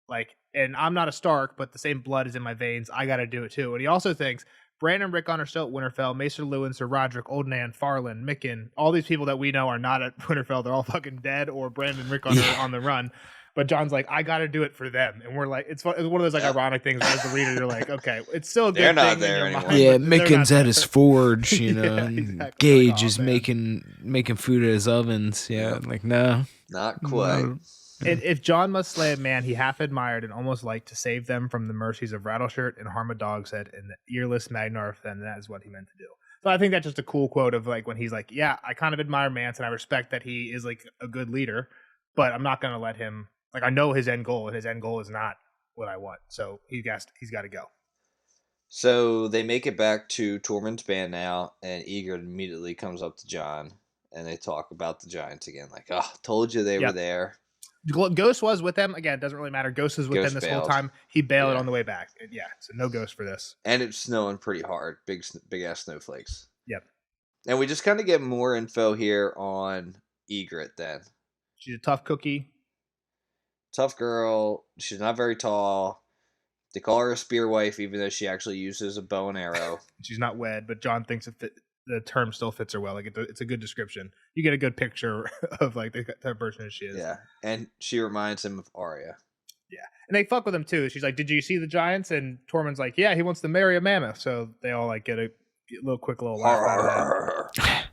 Like, and I'm not a Stark, but the same blood is in my veins. I got to do it too. And he also thinks Bran and Rickon are still at Winterfell. Maester Lewin, Sir Roderick, Old Nan, Farland, Micken, all these people that we know are not at Winterfell. They're all fucking dead, or Bran and Rickon are on the run. But John's like, I got to do it for them. And we're like, it's one of those like ironic things. As the reader, you're like, okay, it's still a good They're not thing there in your anymore. mind, Yeah, but they're Micken's not at his forge, you know. Yeah, and exactly. Gage Like, oh, is man. making food at his ovens. Yeah, like no. Not quite. No. And if John must slay a man he half admired and almost liked to save them from the mercies of Rattleshirt and Harma Dogshead and earless Magnarth, then that is what he meant to do. So I think that's just a cool quote of like when he's like, yeah, I kind of admire Mance and I respect that he is like a good leader, but I'm not going to let him, like I know his end goal and his end goal is not what I want. So he's got to go. So they make it back to Tormund's band now, and Egret immediately comes up to John, and they talk about the giants again. Like, oh, told you they were there. Ghost was with them. Again, it doesn't really matter. Ghost was with them this whole time. He bailed on the way back. Yeah, so no Ghost for this. And it's snowing pretty hard. Big ass snowflakes. Yep. And we just kind of get more info here on Egret then. She's a tough cookie. Tough girl. She's not very tall. They call her a spear wife, even though she actually uses a bow and arrow. She's not wed, but John thinks the term still fits her well. Like it's a good description. You get a good picture of like the type of person that she is. Yeah, and she reminds him of Arya. Yeah, and they fuck with him too. She's like, "Did you see the giants?" And Tormund's like, "Yeah, he wants to marry a mammoth." So they all like get a quick little laugh out of that.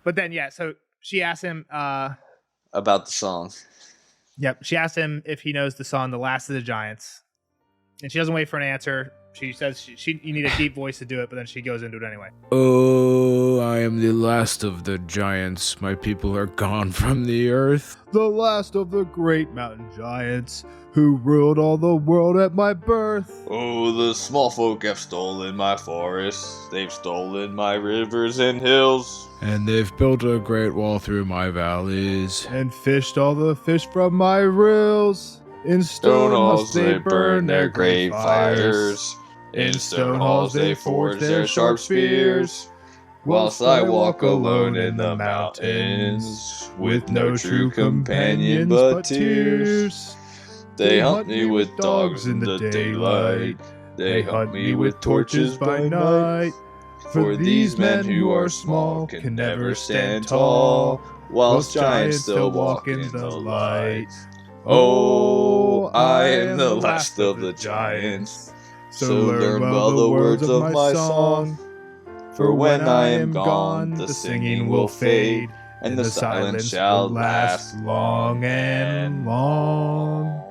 But then so she asks him about the song. Yep, she asks him if he knows the song "The Last of the Giants," and she doesn't wait for an answer. She says you need a deep voice to do it, but then she goes into it anyway. Oh, I am the last of the giants. My people are gone from the earth. The last of the great mountain giants who ruled all the world at my birth. Oh, the small folk have stolen my forests. They've stolen my rivers and hills. And they've built a great wall through my valleys. And fished all the fish from my rills. In stone halls they burn their great fires. In stone halls they forge their sharp spears. Whilst I walk alone in the mountains, with no true companion but tears. They hunt me with dogs in the daylight. They hunt me with torches by night. For these men who are small can never stand tall, whilst giants still walk in the light. Oh, I am the last of the giants. So learn well the words of my song. For when I am gone, the singing will fade, and the silence shall last long and long.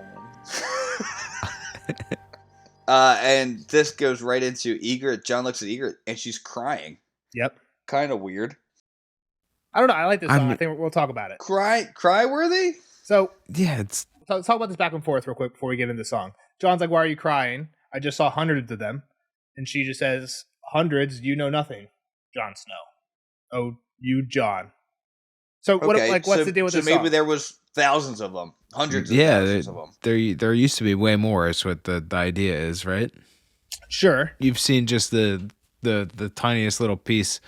And this goes right into Egret. John looks at Egret, and she's crying. Yep. Kind of weird. I don't know. I like this song. I think we'll talk about it. Cry worthy? So yeah, let's talk about this back and forth real quick before we get into the song. John's like, "Why are you crying? I just saw hundreds of them." And she just says, "Hundreds? You know nothing, Jon Snow." Oh, you, John. So okay, what's the deal with this song? So maybe there was thousands of them, hundreds of thousands of them. There used to be way more. Is what the idea is, right? Sure. You've seen just the tiniest little piece,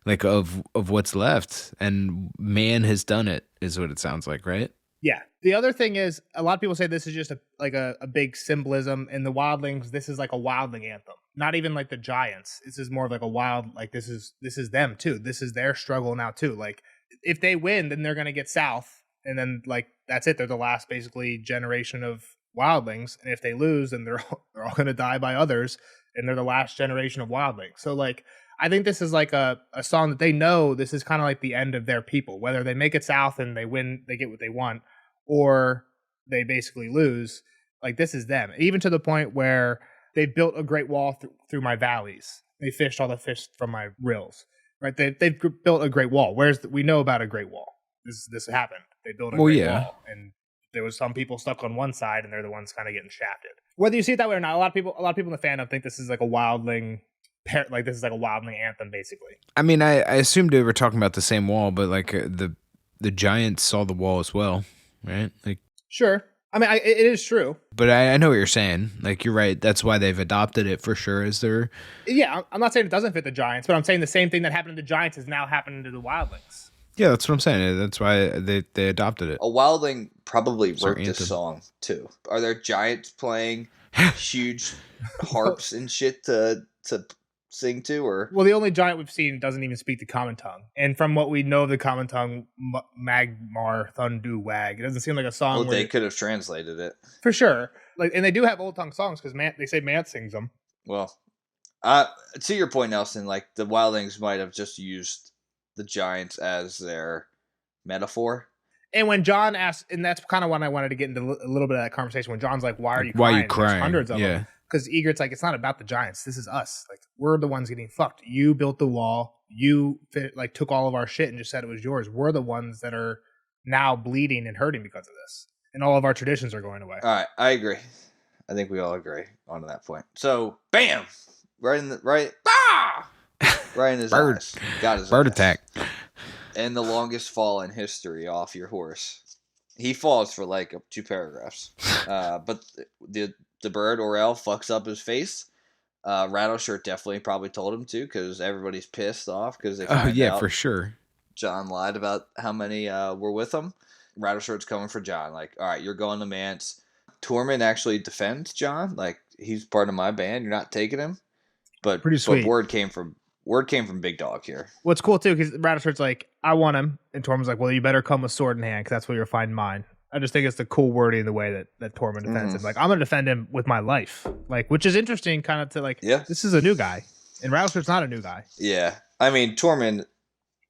like of what's left, and man has done it. Is what it sounds like, right? Yeah. The other thing is, a lot of people say this is just a big symbolism. In the Wildlings, this is like a wildling anthem. Not even like the giants. This is more of like a wild, like this is them too. This is their struggle now too. Like if they win, then they're gonna get south, and then like that's it. They're the last basically generation of wildlings. And if they lose, then they're all gonna die by others, and they're the last generation of wildlings. So like I think this is like a song that they know this is kind of like the end of their people. Whether they make it south and they win, they get what they want, or they basically lose, like this is them. Even to the point where they built a great wall through my valleys. They fished all the fish from my rills. Right? They've built a great wall. We know about a great wall. This happened. They built a great wall, and there was some people stuck on one side, and they're the ones kind of getting shafted. Whether you see it that way or not, a lot of people in the fandom think this is like a wildling. Like this is like a wildling anthem, basically. I mean, I assumed they were talking about the same wall, but like the giants saw the wall as well, right? Like, sure. I mean, it is true. But I know what you're saying. Like, you're right. That's why they've adopted it for sure. Is there? Yeah, I'm not saying it doesn't fit the giants, but I'm saying the same thing that happened to the giants is now happening to the wildlings. Yeah, that's what I'm saying. That's why they adopted it. A wildling probably It's their wrote this anthem. song too. Are there giants playing huge harps and shit to sing to, or Well, the only giant we've seen doesn't even speak the common tongue. And from what we know of the common tongue, Magmar Thundu Wag, it doesn't seem like a song well, where they could have translated it. for sure. Like, and they do have old tongue songs because they say Mant sings them. Well, to your point, Nelson, like the wildlings might have just used the giants as their metaphor. And when John asked, and that's kind of when I wanted to get into a little bit of that conversation. When John's like, "Why are you Why crying? are you crying? There's hundreds of Yeah. them." Because Egret's like, "It's not about the giants. This is us. Like, we're the ones getting fucked. You built the wall. You took all of our shit and just said it was yours. We're the ones that are now bleeding and hurting because of this, and all of our traditions are going away." All right, I agree. I think we all agree on that point. So, bam, right in his Bird. eyes. Got his Bird ass. attack. And the longest fall in history off your horse. He falls for like 2 paragraphs. But the bird Orel fucks up his face. Rattleshirt definitely probably told him to because everybody's pissed off because they find out for sure. John lied about how many were with him. Rattleshirt's coming for John. Like, all right, you're going to Mance. Tormund actually defends John. Like, he's part of my band. You're not taking him. But Pretty sweet. But word came from Big Dog here. What's cool too, because Rattleshirt's like, "I want him," and Tormund's like, "Well, you better come with sword in hand, because that's where you'll find mine." I just think it's the cool wording, the way that Tormund defends him. Like, I'm gonna defend him with my life, like, which is interesting, kind of to like, Yeah. this is a new guy, and Rattleshirt's not a new guy. Yeah, I mean Tormund.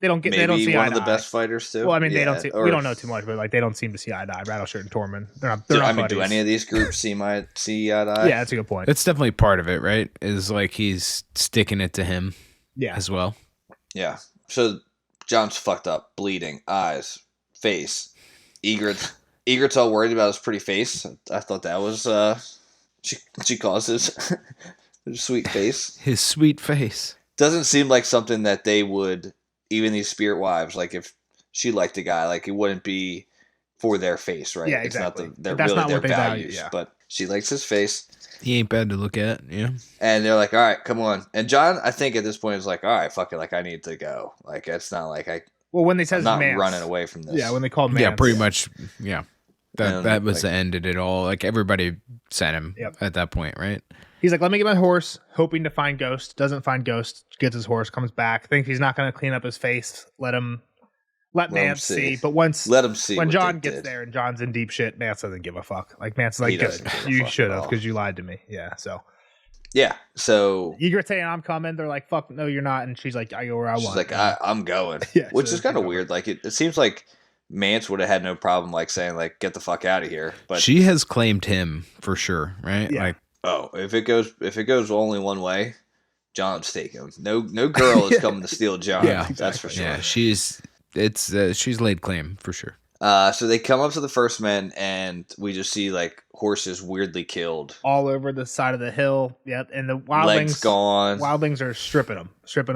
They don't see one eye of the to best eye. fighters too. Well, I mean, yeah, they don't see. We don't know too much, but like, they don't seem to see eye to eye. Rattleshirt and Tormund, they're not. They're not buddies. Do any of these groups see eye to eye? Yeah, that's a good point. That's definitely part of it, right? Is like he's sticking it to him Yeah, as well. Yeah. So John's fucked up, bleeding, eyes, face. Egret's all worried about his pretty face. I thought that was she calls his sweet face. His sweet face. Doesn't seem like something that they would, even these spirit wives, like if she liked a guy, like it wouldn't be for their face, right? Yeah, It's exactly. not they're That's really not their what they value, values. yeah. But she likes his face. He ain't bad to look at, yeah. And they're like, all right, come on. And John, I think at this point is like, all right, fuck it. Like, I need to go. Like, it's not like well, when they said I'm not Mance, running away from this. Yeah, when they called Mance, Yeah, pretty much. Yeah, that was like, the end of it all. Like everybody sent him Yep. at that point, right? He's like, "Let me get my horse," hoping to find Ghost. Doesn't find Ghost. Gets his horse. Comes back. Thinks he's not going to clean up his face. Let Mance see. But let him see. when what John they gets did. there and John's in deep shit, Mance doesn't give a fuck. Like, Mance is like, He "Good, doesn't give a you fuck should at have all. because you lied to me." Yeah. So Yeah. So Egret saying, "I'm coming." They're like, "Fuck, no, you're not." And she's like, "I go where I she's want." like, I'm going. Yeah, Which so is kind of they go. weird. Like, it seems like Mance would have had no problem, like, saying, like, get the fuck out of here. But, She has claimed him for sure, right? Yeah. Like, oh, if it goes only one way, John's taking him. No girl is coming to steal John. Yeah, That's for sure. yeah, she's laid claim for sure. So they come up to the first men, and we just see like horses weirdly killed, all over the side of the hill. Yep. And the legs gone, wildlings are stripping them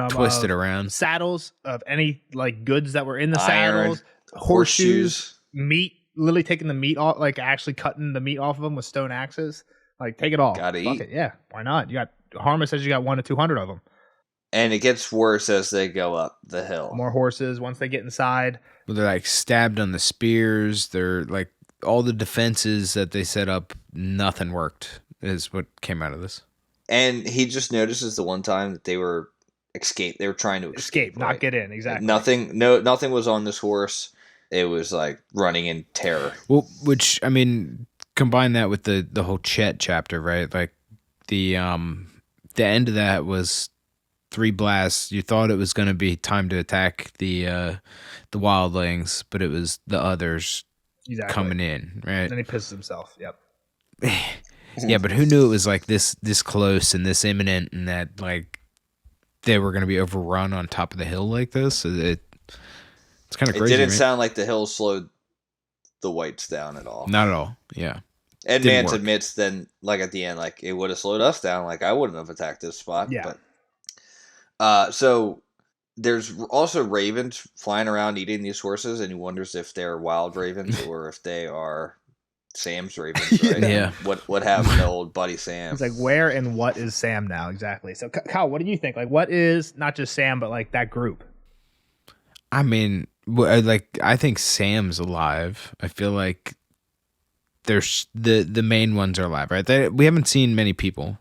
Twisted around. saddles of any like goods that were in the Iron, saddles, horseshoes, meat, literally taking the meat off, like actually cutting the meat off of them with stone axes. Like, take it all. Gotta Fuck eat. it. Yeah, why not? You got Harma says you got 1 to 200 of them. And it gets worse as they go up the hill. More horses once they get inside. Well, they're like stabbed on the spears. They're like all the defenses that they set up. Nothing worked. Is what came out of this. And he just notices the one time that they were escape. They were trying to Escape, not right? get in. Exactly. Nothing was on this horse. It was like running in terror. Well, which I mean, combine that with the whole Chet chapter, right? Like the end of that was 3 blasts. You thought it was going to be time to attack the wildlings, but it was the others Exactly. coming in, right? And then he pisses himself. Yep. Yeah, but who knew it was like this close and this imminent, and that like they were going to be overrun on top of the hill like this? It's kind of It crazy. didn't right? sound like the hill slowed the whites down at all. Not at all. Yeah. And didn't Mance work. admits then, like at the end, like it would have slowed us down. Like I wouldn't have attacked this spot. Yeah. But so there's also ravens flying around eating these horses, and he wonders if they're wild ravens or if they are Sam's ravens. Right? Yeah. What happened to old buddy Sam? It's like, where and what is Sam now? Exactly. So, Kyle, what do you think? Like, what is not just Sam, but like that group? I mean, I think Sam's alive. I feel like there's the main ones are alive, right? We haven't seen many people.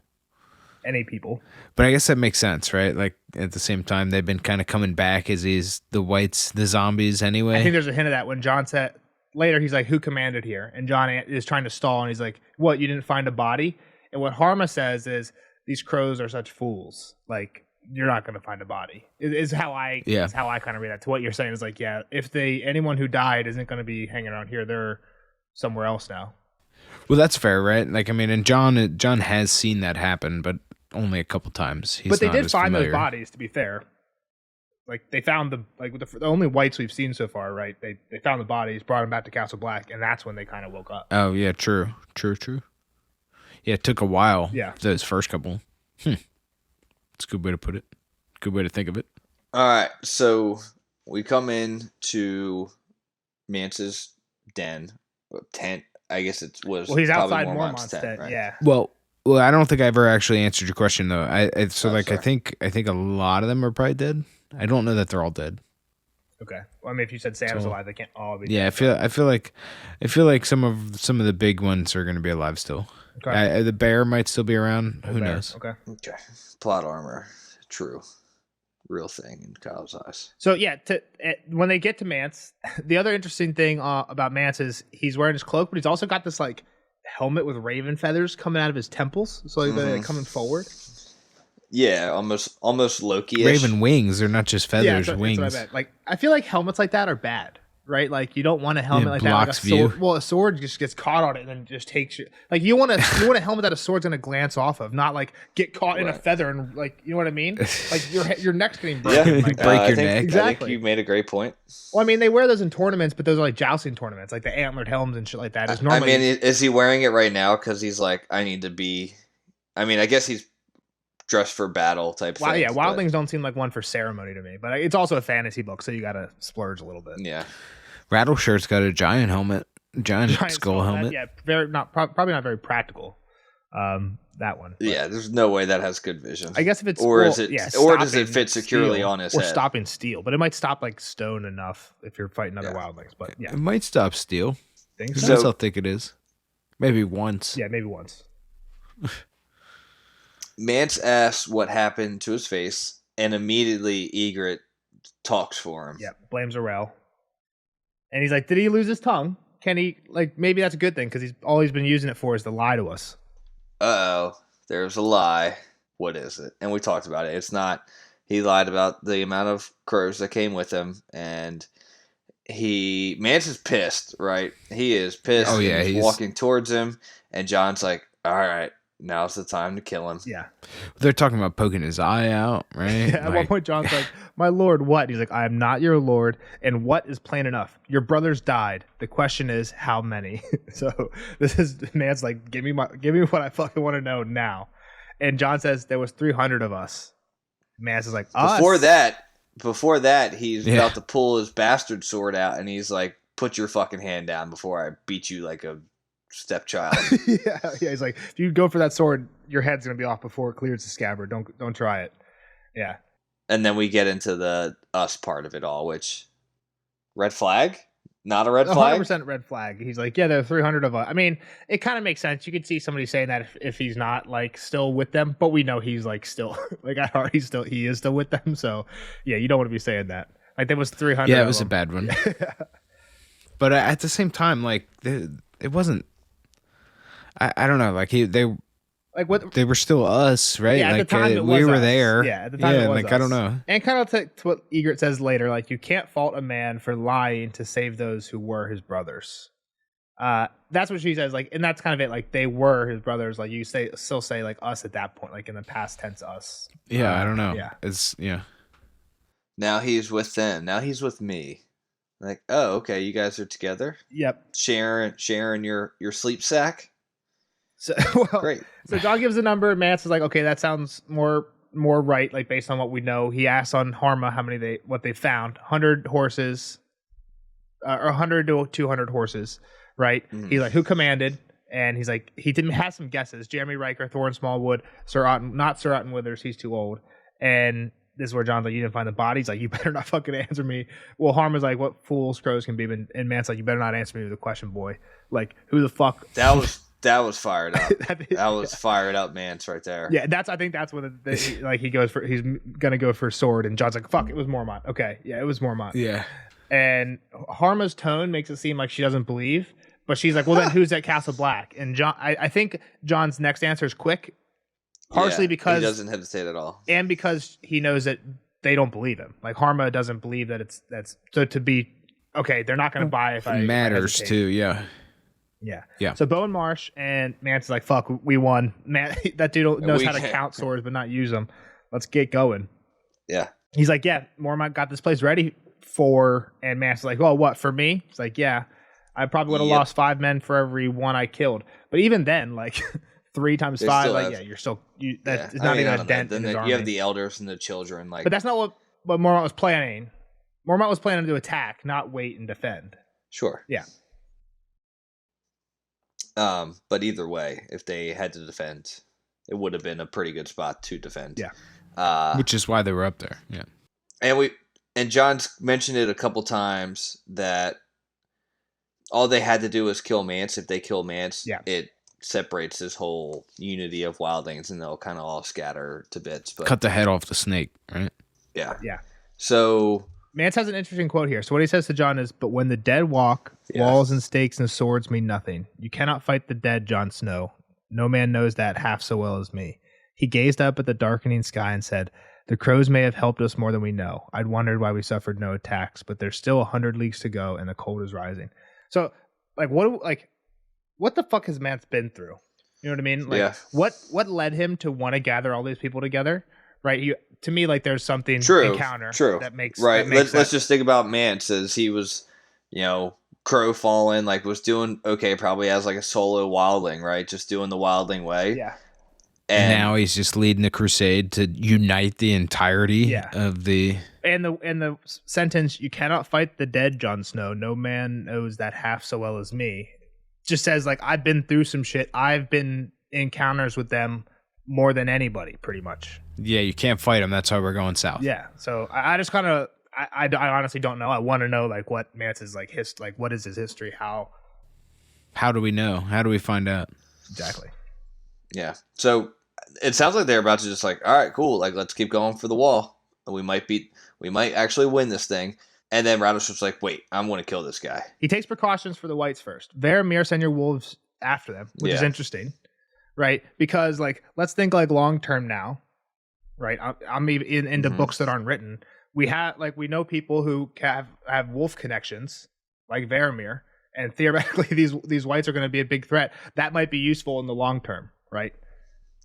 Any people. But I guess that makes sense, right? Like at the same time, they've been kind of coming back as the whites, the zombies anyway. I think there's a hint of that when John said later, he's like, "Who commanded here?" And John is trying to stall, and he's like, "What? You didn't find a body?" And what Harma says is, "These crows are such fools. Like you're not going to find a body." Is how I kind of read that. To what you're saying is like, yeah, if anyone who died isn't going to be hanging around here, they're somewhere else now. Well, that's fair, right? Like I mean, and John has seen that happen, but only a couple times. But they did find those bodies, to be fair. Like they found the only whites we've seen so far, right? They found the bodies, brought them back to Castle Black, and that's when they kind of woke up. Oh yeah, true. Yeah, it took a while. Yeah, those first couple. It's a good way to put it. Good way to think of it. All right, so we come in to Mance's den, tent. I guess it was. Well, he's outside Mormont's tent, right? Yeah. Well, I don't think I ever actually answered your question though. I think a lot of them are probably dead. I don't know that they're all dead. Okay. Well, I mean, if you said Sam's alive, they can't all be. Yeah, dead. I feel like some of the big ones are going to be alive still. Okay. The bear might still be around. Who knows? Okay. Plot armor, true, real thing in Kyle's eyes. So yeah, when they get to Mance, the other interesting thing about Mance is he's wearing his cloak, but he's also got this like helmet with raven feathers coming out of his temples, so like they're coming forward. Yeah, almost Loki-ish. Raven wings. They're not just feathers. That's wings. what I meant. Like I feel like helmets like that are bad, right? Like you don't want a helmet like that. Like a sword. View. Well, a sword just gets caught on it and then just takes you. Like you want a helmet that a sword's gonna glance off of, not like get caught in a feather and like you know what I mean? Like your neck's getting broken. Yeah, like, break your neck. Exactly. I think you made a great point. Well, I mean, they wear those in tournaments, but those are like jousting tournaments, like the antlered helms and shit like that. Is normally. I mean, is he wearing it right now because he's like, I need to be? I mean, I guess he's dressed for battle type thing. Yeah, Wildlings don't seem like one for ceremony to me, but it's also a fantasy book, so you got to splurge a little bit. Yeah. Rattleshirt's got a giant helmet, giant skull helmet. Yeah, probably not very practical. That one. But. Yeah, there's no way that has good vision. I guess if it's or does it fit securely on his head? Or stopping steel, but it might stop like stone enough if you're fighting other Wildlings. But yeah, it might stop steel. Think so? I still think it is. Maybe once. Yeah, maybe once. Mance asks what happened to his face, and immediately Egret talks for him. Yeah, blames Arel. And he's like, did he lose his tongue? Can he, like, maybe that's a good thing, because all he's been using it for is to lie to us. Uh-oh, there's a lie. What is it? And we talked about it. It's not, he lied about the amount of crows that came with him, and Mance is pissed, right? He is pissed. Oh, yeah. He's walking towards him, and John's like, all right, now's the time to kill him. Yeah. They're talking about poking his eye out, right? Yeah, at one point, John's like, my lord, what? He's like, I am not your lord. And what is plain enough? Your brothers died. The question is, how many? So man's like, give me what I fucking want to know now. And John says, there was 300 of us. Mance is like, us? Before that, he's about to pull his bastard sword out, and he's like, put your fucking hand down before I beat you like a stepchild. yeah, he's like, if you go for that sword, your head's gonna be off before it clears the scabbard. Don't try it. Yeah. And then we get into the us part of it all, which red flag? Not a red flag? 100% red flag. He's like, yeah, there are 300 of us. I mean, it kind of makes sense. You could see somebody saying that if he's not like still with them, but we know he's like still like at heart he is still with them. So yeah, you don't want to be saying that. Like there was 300. Yeah, it was a bad one. But at the same time, like it wasn't. I don't know. Like they were still us, right? Yeah, at like the time we were us. there. Yeah, at the time it was us. I don't know. And kind of to what Egret says later, like you can't fault a man for lying to save those who were his brothers. That's what she says. Like, and that's kind of it. Like they were his brothers. Like you still say like us at that point, like in the past tense us. Yeah, I don't know. Yeah, it's Now he's with them. Now he's with me. Like, oh, okay, you guys are together. Yep. Sharing your sleep sack. So Great. So John gives a number. Mance is like, okay, that sounds more right, like based on what we know. He asks on Harma what they found. 100 horses, or 100 to 200 horses, right? Mm. He's like, who commanded? And he's like, he didn't have some guesses. Jeremy Riker, Thorin Smallwood, not Sir Otten Withers, he's too old. And this is where John's like, you didn't find the bodies. Like, you better not fucking answer me. Well, Harmon's like, what fools crows can be, and Man's like, you better not answer me with a question, boy. Like, who the fuck? That was fired up. That was fired up, Mance, right there. Yeah, I think that's when like he goes for, he's gonna go for sword, and John's like, fuck, it was Mormont. Okay, yeah, it was Mormont. Yeah. And Harma's tone makes it seem like she doesn't believe, but she's like, well, then who's at Castle Black? And John, I think John's next answer is quick. Partially because he doesn't hesitate at all, and because he knows that they don't believe him. Like, Harma doesn't believe that that's so to be okay. They're not going to buy if I matters too. Yeah. So Bowen Marsh and Mance is like, fuck, we won. Man, that dude knows how to count swords but not use them. Let's get going. Yeah. He's like, yeah, Mormont got this place ready for, and Mance is like, oh, what, for me? It's like, yeah, I probably would have lost 5 men for every one I killed. But even then, like. 3 times 5, like, yeah, you're still it's not even a dent in his army. You have the elders and the children, like, but that's not what Mormont was planning. Mormont was planning to attack, not wait and defend. Sure. Yeah. But either way, if they had to defend, it would have been a pretty good spot to defend. Yeah. Which is why they were up there. Yeah. And John's mentioned it a couple times that all they had to do was kill Mance. If they kill Mance, it separates this whole unity of wildlings, and they'll kind of all scatter to bits. But cut the head off the snake, right? Yeah. So Mance has an interesting quote here. So what he says to John is, "But when the dead walk, walls and stakes and swords mean nothing. You cannot fight the dead, Jon Snow. No man knows that half so well as me." He gazed up at the darkening sky and said, "The crows may have helped us more than we know. I'd wondered why we suffered no attacks, but there's still 100 leagues to go, and the cold is rising." So, like, what the fuck has Mance been through? You know what I mean? Like, what led him to want to gather all these people together? Right? To me, like, there's something encounter that makes right. That makes let's just think about Mance as he was, crow fallen, like, was doing okay, probably as like a solo wildling, right? Just doing the wildling way. Yeah. And now he's just leading a crusade to unite the entirety of the. And the sentence, "You cannot fight the dead, Jon Snow. No man knows that half so well as me," just says, like, I've been through some shit. I've been in encounters with them more than anybody, pretty much. Yeah, you can't fight them. That's why we're going south. Yeah. So I just kind of, I honestly don't know. I want to know, like, what Mance's, like, what is his history? How do we know? How do we find out? Exactly. Yeah. So it sounds like they're about to just like, all right, cool. Like, let's keep going for the wall. We might actually win this thing. And then Rattlesnake's like, wait, I'm going to kill this guy. He takes precautions for the whites first. Varamir, send your wolves after them, which is interesting, right? Because, like, let's think, like, long term now, right? I'm even into books that aren't written. We know people who have wolf connections, like Varamir, and theoretically these whites are going to be a big threat. That might be useful in the long term, right?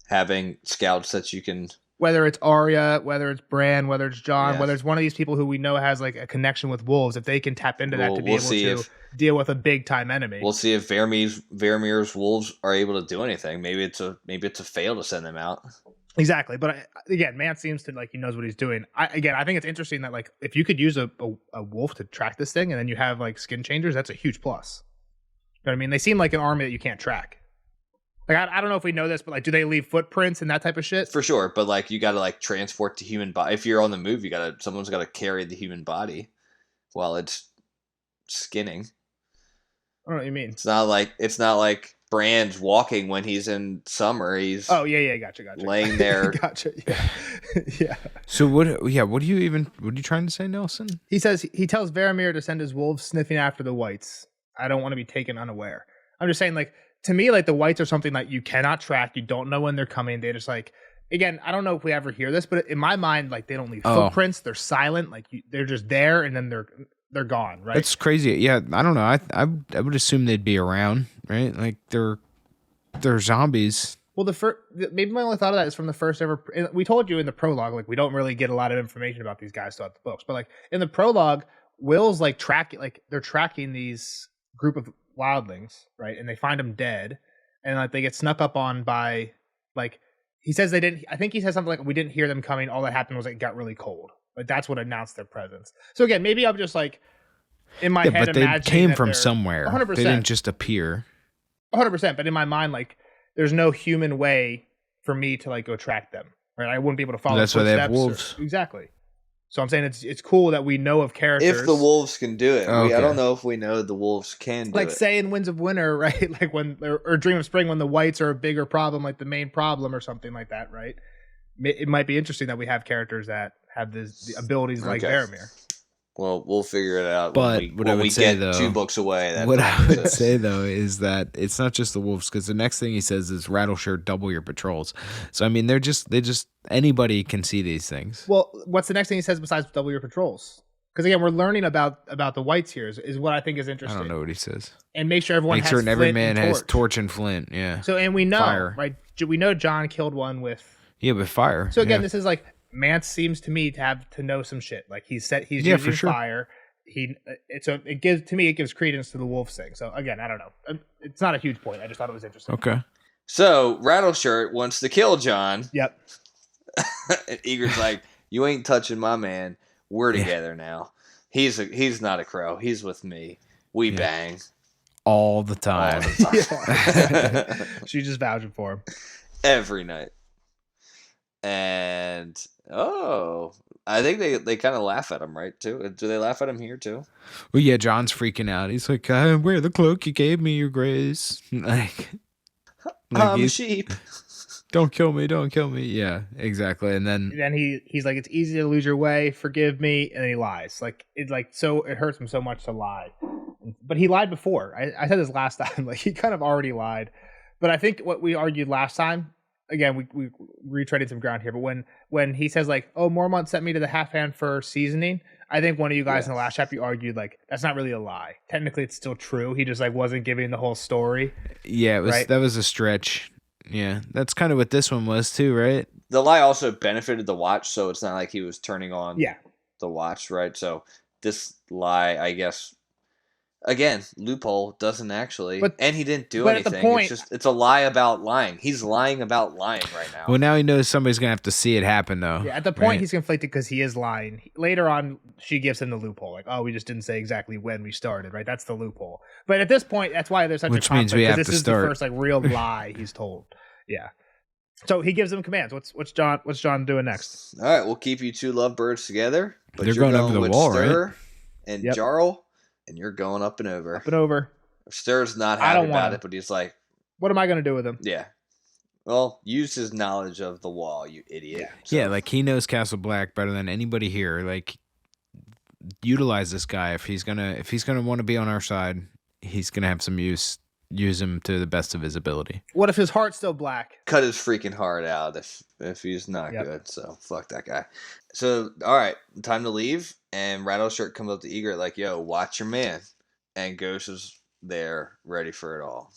Having scouts that you can. Whether it's Arya, whether it's Bran, whether it's Jon, whether it's one of these people who we know has, like, a connection with wolves, if they can tap into that to be able to deal with a big time enemy. We'll see if Varamir's wolves are able to do anything. Maybe it's a fail to send them out. Exactly, but again, Mance seems to, like, he knows what he's doing. I think it's interesting that, like, if you could use a wolf to track this thing, and then you have, like, skin changers, that's a huge plus. You know what I mean? They seem like an army that you can't track. Like, I don't know if we know this, but, like, do they leave footprints and that type of shit? For sure, but, like, you got to, like, transport the human body. If you're on the move, someone's got to carry the human body while it's skinning. I don't know what you mean. It's not like Bran's walking when he's in summer. He's gotcha. Laying there. Gotcha. Yeah. So what are you trying to say, Nelson? He tells Varamir to send his wolves sniffing after the whites. I don't want to be taken unaware. I'm just saying, like, to me, like, the whites are something like you cannot track. You don't know when they're coming. They just, like, again, I don't know if we ever hear this, but in my mind, like, they don't leave footprints. They're silent. Like, they're just there, and then they're gone, right? That's crazy. Yeah, I don't know. I would assume they'd be around, right? Like, they're zombies. Well, maybe my only thought of that is from the first ever. We told you in the prologue, like, we don't really get a lot of information about these guys throughout the books, but, like, in the prologue, Will's, like, they're tracking these group of wildlings, right? And they find them dead, and, like, they get snuck up on by, like, he says they didn't. I think he says something like, "We didn't hear them coming. All that happened was it got really cold." Like, that's what announced their presence. So again, maybe I'm just, like, in my head, but they came from somewhere. 100%. They didn't just appear. 100%. But in my mind, like, there's no human way for me to, like, go track them. right? I wouldn't be able to follow. That's why they have footsteps wolves. exactly. So I'm saying it's cool that we know of characters. If the wolves can do it, Okay. I don't know if we know the wolves can do like it. say in Winds of Winter, right? Like when or Dream of Spring, when the whites are a bigger problem, like the main problem or something like that, right? It might be interesting that we have characters that have the abilities like Varamir. Well, we'll figure it out But when what I we would say, get though, 2 books away. What I would say, though, is that it's not just the wolves, because the next thing he says is Rattleshirt, double your patrols. So, I mean, they just anybody can see these things. Well, what's the next thing he says besides double your patrols? Because again, we're learning about the whites here is what I think is interesting. I don't know what he says. And make sure everyone Make has certain every flint man and has torch. torch and flint. Yeah. So, and we know, Fire. right? We know John killed one with. Yeah, with fire. So again, yeah. this is like Mance seems to me to know some shit. Like he's Yeah, using for sure. fire. It gives credence to the wolves thing. So again, I don't know. It's not a huge point. I just thought it was interesting. Okay. So Rattleshirt wants to kill John. Yep. And Eager's like, "You ain't touching my man. We're together now. He's not a crow. He's with me. We bang All the time. She's just vouching for him every night." And I think they kind of laugh at him, right? Too. Do they laugh at him here too? Well, yeah, John's freaking out. He's like, I wear the cloak you gave me, your grace. Like I'm a sheep. Don't kill me, don't kill me. Yeah, exactly. And then he's like, it's easy to lose your way. Forgive me, and then he lies. Like it hurts him so much to lie. But he lied before. I said this last time. Like he kind of already lied. But I think what we argued last time. Again, we retreading some ground here, but when he says like, "Oh, Mormont sent me to the half hand for seasoning," I think one of you guys in the last chapter argued like that's not really a lie. Technically, it's still true. He just like wasn't giving the whole story. Yeah, that was a stretch. Yeah, that's kind of what this one was too, right? The lie also benefited the watch, so it's not like he was turning on the watch, right? So this lie, I guess, again, loophole doesn't actually, and he didn't do anything. Point, it's a lie about lying. He's lying about lying right now. Well, now he knows somebody's gonna have to see it happen, though. Yeah, at the point he's conflicted because he is lying. Later on, she gives him the loophole, like, "Oh, we just didn't say exactly when we started, right? That's the loophole." But at this point, that's why there's such a conflict. Which means we have this to is start. The first like real lie he's told. Yeah. So he gives him commands. What's John doing next? All right, we'll keep you 2 lovebirds together. But they're going over the wall, Stir right? And Jarl. And you're going up and over. Up and over. Stir's not happy about it, but he's like, "What am I going to do with him?" Yeah. Well, use his knowledge of the wall, you idiot. Yeah, yeah, like he knows Castle Black better than anybody here. Like, utilize this guy if he's gonna want to be on our side. He's gonna have some use. Use him to the best of his ability. What if his heart's still black? Cut his freaking heart out if he's not good. So fuck that guy. So all right, time to leave. And Rattleshirt comes up to Eager like, "Yo, watch your man." And Ghost is there, ready for it all.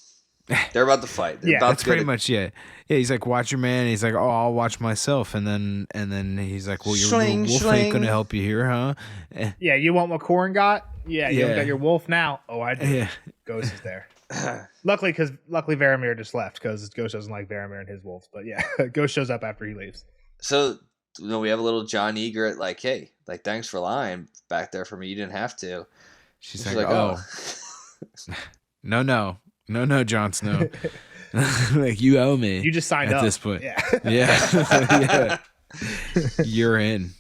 They're about to fight. That's pretty much it. Yeah, he's like, "Watch your man." He's like, "Oh, I'll watch myself." And then he's like, "Well, your wolf ain't gonna help you here, huh?" Yeah, you want what Corrin got? Yeah, you got your wolf now. Oh, I do. Yeah. Ghost is there. Luckily Varamir just left because Ghost doesn't like Varamir and his wolves. But yeah, Ghost shows up after he leaves. So we have a little John Eager like, "Hey, like thanks for lying back there for me. You didn't have to." She's like, "Oh, no, Jon Snow, like you owe me. You just signed up at this point. Yeah, You're in.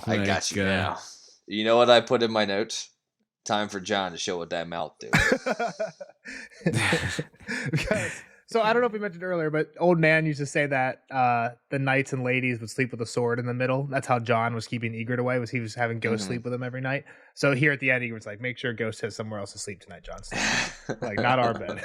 I got you now. You know what I put in my notes? Time for John to show what that mouth do." So I don't know if we mentioned earlier, but old Nan used to say that the knights and ladies would sleep with a sword in the middle. That's how John was keeping Egret away, was he was having Ghost sleep with him every night. So here at the end, Egret's like, "Make sure Ghost has somewhere else to sleep tonight, John." Like, not our bed.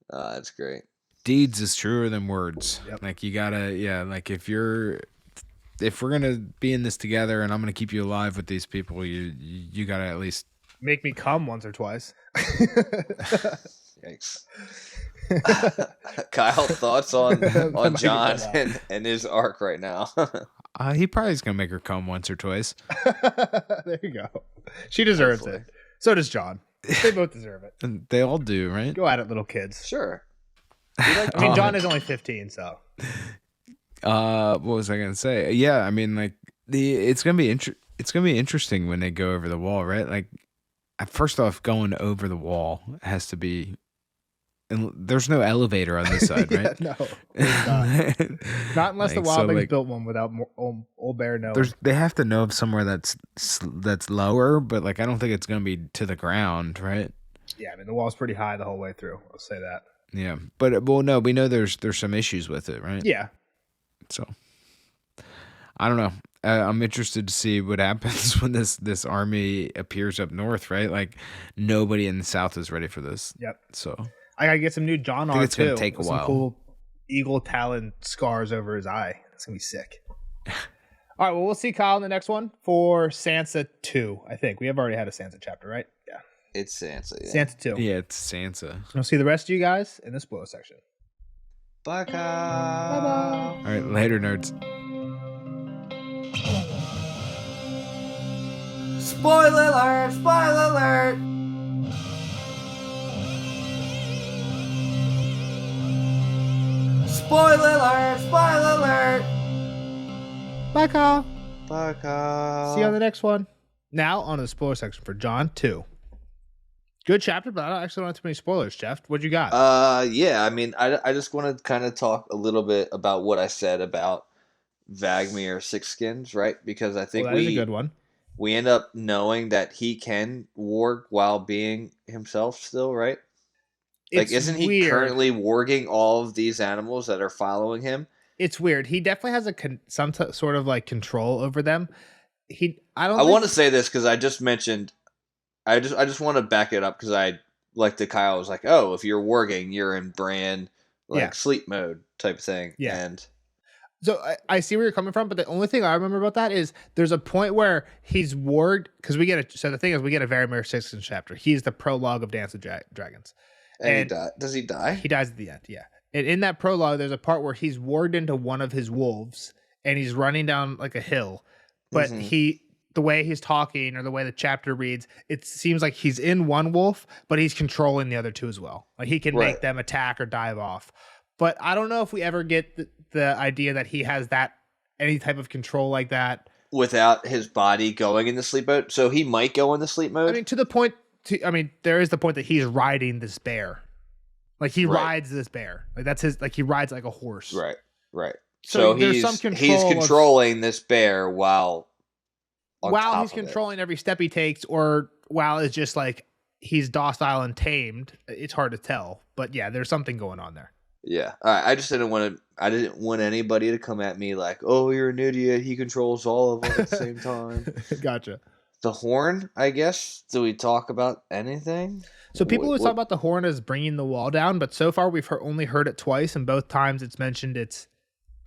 That's great. Deeds is truer than words. Yep. Like you gotta, like if we're gonna be in this together and I'm gonna keep you alive with these people, you gotta at least make me come once or twice. Yikes. Kyle, thoughts on John and his arc right now? He probably is gonna make her come once or twice. There you go. She deserves it. So does John. They both deserve it. And they all do, right? Go at it, little kids. Sure. I mean, John is only 15, so. What was I gonna say? Yeah, I mean, like it's gonna be interesting when they go over the wall, right? Like, first off, going over the wall has to be And there's no elevator on this side, right? No, there's not unless the Wild Things built one without Old Bear knowing. They have to know of somewhere that's lower, but like I don't think it's gonna be to the ground, right? Yeah, I mean the wall's pretty high the whole way through. I'll say that. Yeah, but no, we know there's some issues with it, right? Yeah. So I don't know. I'm interested to see what happens when this army appears up north, right? Like nobody in the south is ready for this. Yep. So I gotta get some new John art it's gonna take a while. Some cool eagle talon scars over his eye. It's gonna be sick. All right, well, we'll see Kyle in the next one for Sansa 2. I think we have already had a Sansa chapter, right? Yeah, it's Sansa. Yeah. Sansa 2. Yeah, it's Sansa. We'll see the rest of you guys in the spoiler section. Bye, Kyle. Bye. All right, later, nerds. Spoiler alert! Spoiler alert! Spoiler alert! Spoiler alert! Bye, Kyle. Bye, Kyle. See you on the next one. Now, on to the spoiler section for John 2. Good chapter, but I don't actually want too many spoilers, Jeff. What you got? Yeah, I mean, I just want to kind of talk a little bit about what I said about Vagmir Sixskins, right? Because I think that is a good one. We end up knowing that he can warg while being himself still, right? Like, isn't he weird. Currently warging all of these animals that are following him? It's weird. He definitely has some sort of like control over them. I want to say this because I just mentioned. I just want to back it up because I like the Kyle was like, oh, if you're warging, you're in Bran sleep mode type thing. Yeah. And so I see where you're coming from, but the only thing I remember about that is there's a point where he's warged because we get so the thing is we get a Varamir Sixskins chapter. He's the prologue of Dance of Dragons. And does he die? He dies at the end, yeah. And in that prologue, there's a part where he's warged into one of his wolves and he's running down like a hill. But the way he's talking or the way the chapter reads, it seems like he's in one wolf, but he's controlling the other two as well. Like he can make them attack or dive off. But I don't know if we ever get the idea that he has any type of control like that. Without his body going in the sleep mode? So he might go in the sleep mode? I mean, to the point... there is the point that he's riding this bear. Like he rides this bear. Like that's his. Like he rides like a horse. Right. So he's controlling this bear while he's controlling every step he takes, or while it's just like he's docile and tamed. It's hard to tell, but yeah, there's something going on there. Yeah, I just didn't want anybody to come at me like, "Oh, you're an idiot. He controls all of them at the same time." Gotcha. The horn, I guess. Do we talk about anything? So people always talk about the horn as bringing the wall down, but so far we've only heard it twice, and both times it's mentioned it's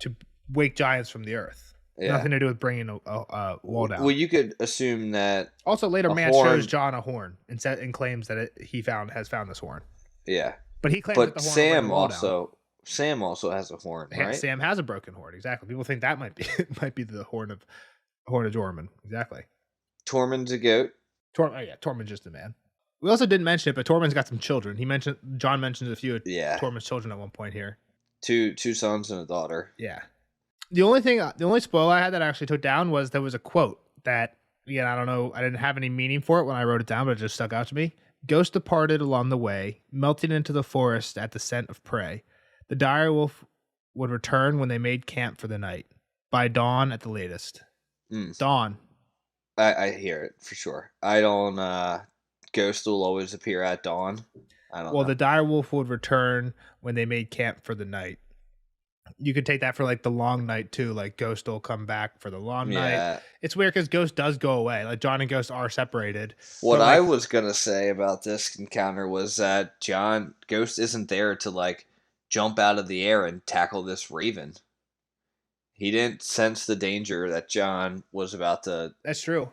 to wake giants from the earth. Yeah. Nothing to do with bringing a wall down. Well, you could assume that. Also, later, man shows John a horn and claims that he has found this horn. Yeah, but he claims that the horn. Sam also has a horn, right? Sam has a broken horn. Exactly. People think that might be the horn of Jormungand. Exactly. Tormund's a goat. Tormund's just a man. We also didn't mention it, but Tormund's got some children. John mentions a few of Tormund's children at one point here. Two sons and a daughter. Yeah. The only spoiler I had that I actually took down was there was a quote that, again, I don't know, I didn't have any meaning for it when I wrote it down, but it just stuck out to me. Ghost departed along the way, melting into the forest at the scent of prey. The dire wolf would return when they made camp for the night. By dawn at the latest. Dawn. I hear it for sure. I don't. Ghost will always appear at dawn. I don't. Well, the dire wolf would return when they made camp for the night. You could take that for like the long night too. Like Ghost will come back for the long night. It's weird because Ghost does go away. Like John and Ghost are separated. What I was gonna say about this encounter was that Ghost isn't there to like jump out of the air and tackle this raven. He didn't sense the danger that John was about to. That's true.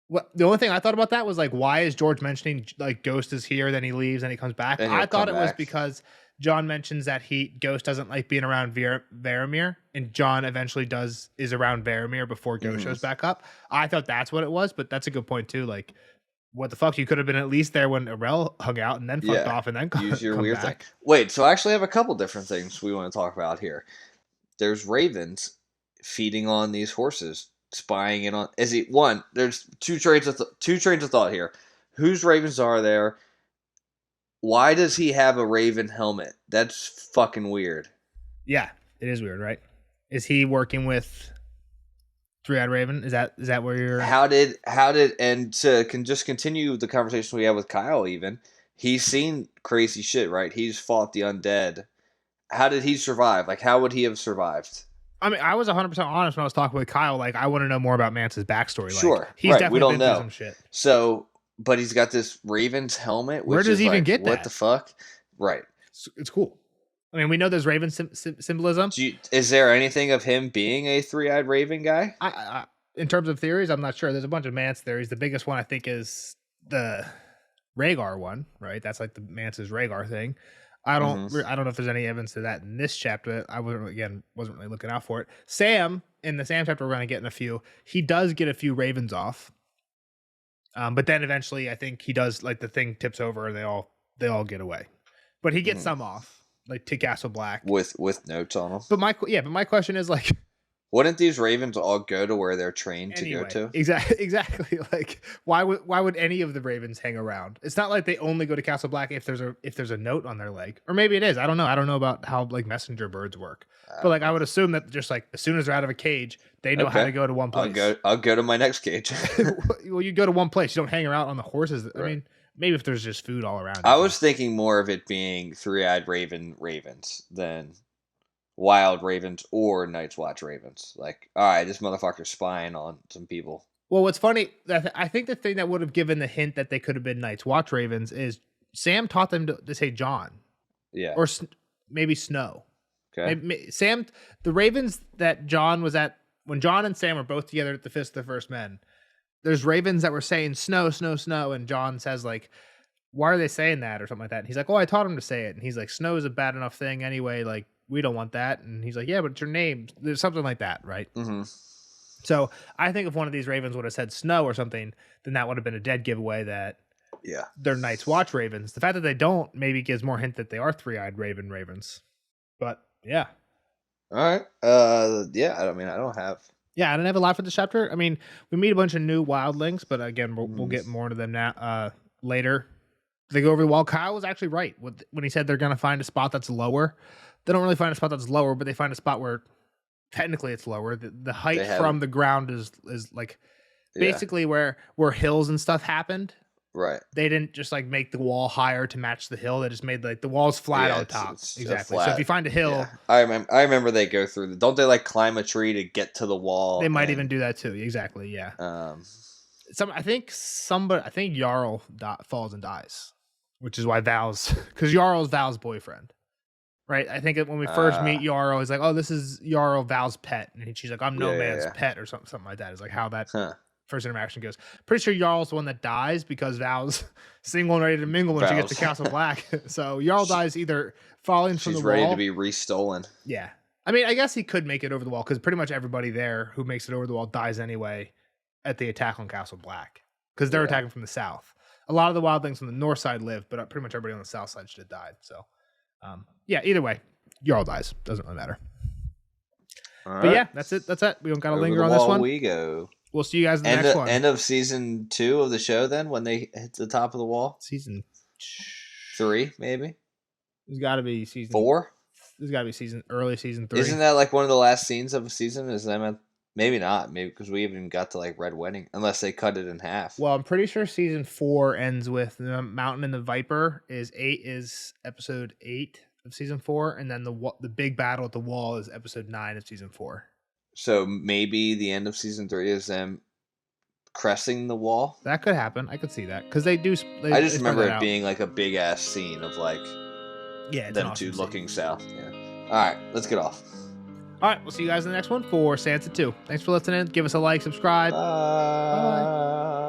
Well, the only thing I thought about that was like, why is George mentioning like Ghost is here, then he leaves, then he comes back? I thought it was because John mentions that Ghost doesn't like being around Varamir, and John eventually is around Varamir before Ghost shows back up. I thought that's what it was, but that's a good point too. Like, what the fuck? You could have been at least there when Arel hung out and then fucked off and then use your weird back. thing. Wait, so I actually have a couple different things we want to talk about here. There's ravens feeding on these horses, spying in on. There's two trains of thought here. Whose ravens are there? why does he have a Raven helmet? That's fucking weird. Yeah, it is weird, right? Is he working with Three-Eyed Raven? Is that where you're? How did and to just continue the conversation we had with Kyle? Even he's seen crazy shit, right? He's fought the undead. How did he survive? Like, how would he have survived? I mean, I was 100% honest when I was talking with Kyle. Like, I want to know more about Mance's backstory. Like, Sure, he's right. definitely We don't been know through some shit. So, but he's got this Raven's helmet. Which Where does is he even like, get that? What the fuck? Right. It's cool. I mean, we know there's Raven symbolism. Is there anything of him being a three-eyed Raven guy? I in terms of theories, I'm not sure. There's a bunch of Mance theories. The biggest one I think is the Rhaegar one, right? That's like the Mance's Rhaegar thing. I don't know if there's any evidence to that in this chapter. I wasn't really looking out for it. Sam, in the Sam chapter, we're going to get in a few. He does get a few ravens off, but then eventually, I think he does, like, the thing tips over and they all get away. But he gets some off, like to Castle Black with notes on them. But my question is, like, wouldn't these ravens all go to where they're trained anyway, to go to? Exactly. Like, why would any of the ravens hang around? It's not like they only go to Castle Black if there's a note on their leg, or maybe it is. I don't know. I don't know about how, like, messenger birds work, but, like, I would assume that just, like, as soon as they're out of a cage, they know how to go to one place. I'll go to my next cage. Well, you go to one place. You don't hang around on the horses. Right. I mean, maybe if there's just food all around. I was thinking more of it being three-eyed ravens than wild ravens or Night's Watch ravens. Like, all right, this motherfucker's spying on some people. Well, what's funny, I think the thing that would have given the hint that they could have been Night's Watch ravens is Sam taught them to say John. Yeah. Or maybe Snow. Okay. Sam, the ravens that John was at, when John and Sam were both together at the Fist of the First Men, there's ravens that were saying snow, snow, snow, and John says, like, why are they saying that or something like that? And he's like, oh, I taught him to say it. And he's like, snow is a bad enough thing anyway, like, we don't want that. And he's like, yeah, but it's your name. There's something like that, right? Mm-hmm. So I think if one of these ravens would have said snow or something, then that would have been a dead giveaway that they're Night's Watch ravens. The fact that they don't maybe gives more hint that they are three-eyed ravens. But yeah. All right. Yeah, I don't have. Yeah, I don't have a lot for this chapter. I mean, we meet a bunch of new wildlings, but again, we'll get more into them now later. They go over the wall. Kyle was actually right when he said they're going to find a spot that's lower. They don't really find a spot that's lower, but they find a spot where technically it's lower. The height from the ground is like basically where hills and stuff happened. Right. They didn't just, like, make the wall higher to match the hill. They just made, like, the walls flat on top. Exactly. So if you find a hill, I remember they go through. Don't they, like, climb a tree to get to the wall? They might even do that too. Exactly. Yeah. I think Jarl falls and dies, which is why because Jarl's Val's boyfriend. Right, I think when we first meet Jarl, he's like, "Oh, this is Jarl, Val's pet," and she's like, "I'm no man's pet," or something like that. It's like how that first interaction goes. Pretty sure Jarl's the one that dies because Val's single and ready to mingle when she gets to Castle Black. So Jarl dies either falling from the wall. She's ready to be restolen. Yeah, I mean, I guess he could make it over the wall because pretty much everybody there who makes it over the wall dies anyway at the attack on Castle Black because they're attacking from the south. A lot of the wildlings on the north side live, but pretty much everybody on the south side should have died. So. Yeah, either way, Jarl dies. Doesn't really matter. All right. But yeah, that's it. We don't got to linger on this one. We go. We'll see you guys in the next one. End of season 2 of the show then, when they hit the top of the wall? Season 3, maybe? There's got to be season 4? There's got to be early season 3. Isn't that like one of the last scenes of a season? Maybe not. Maybe because we even got to, like, Red Wedding, unless they cut it in half. Well, I'm pretty sure season 4 ends with the Mountain and the Viper is episode 8 of season 4, and then the big battle at the wall is episode 9 of season 4. So maybe the end of season 3 is them cresting the wall. That could happen. I could see that because they do. I just remember it being like a big ass scene of, like, them awesome two looking south. Yeah. All right, let's get off. All right, we'll see you guys in the next one for Sansa 2. Thanks for listening. Give us a like, subscribe. Bye.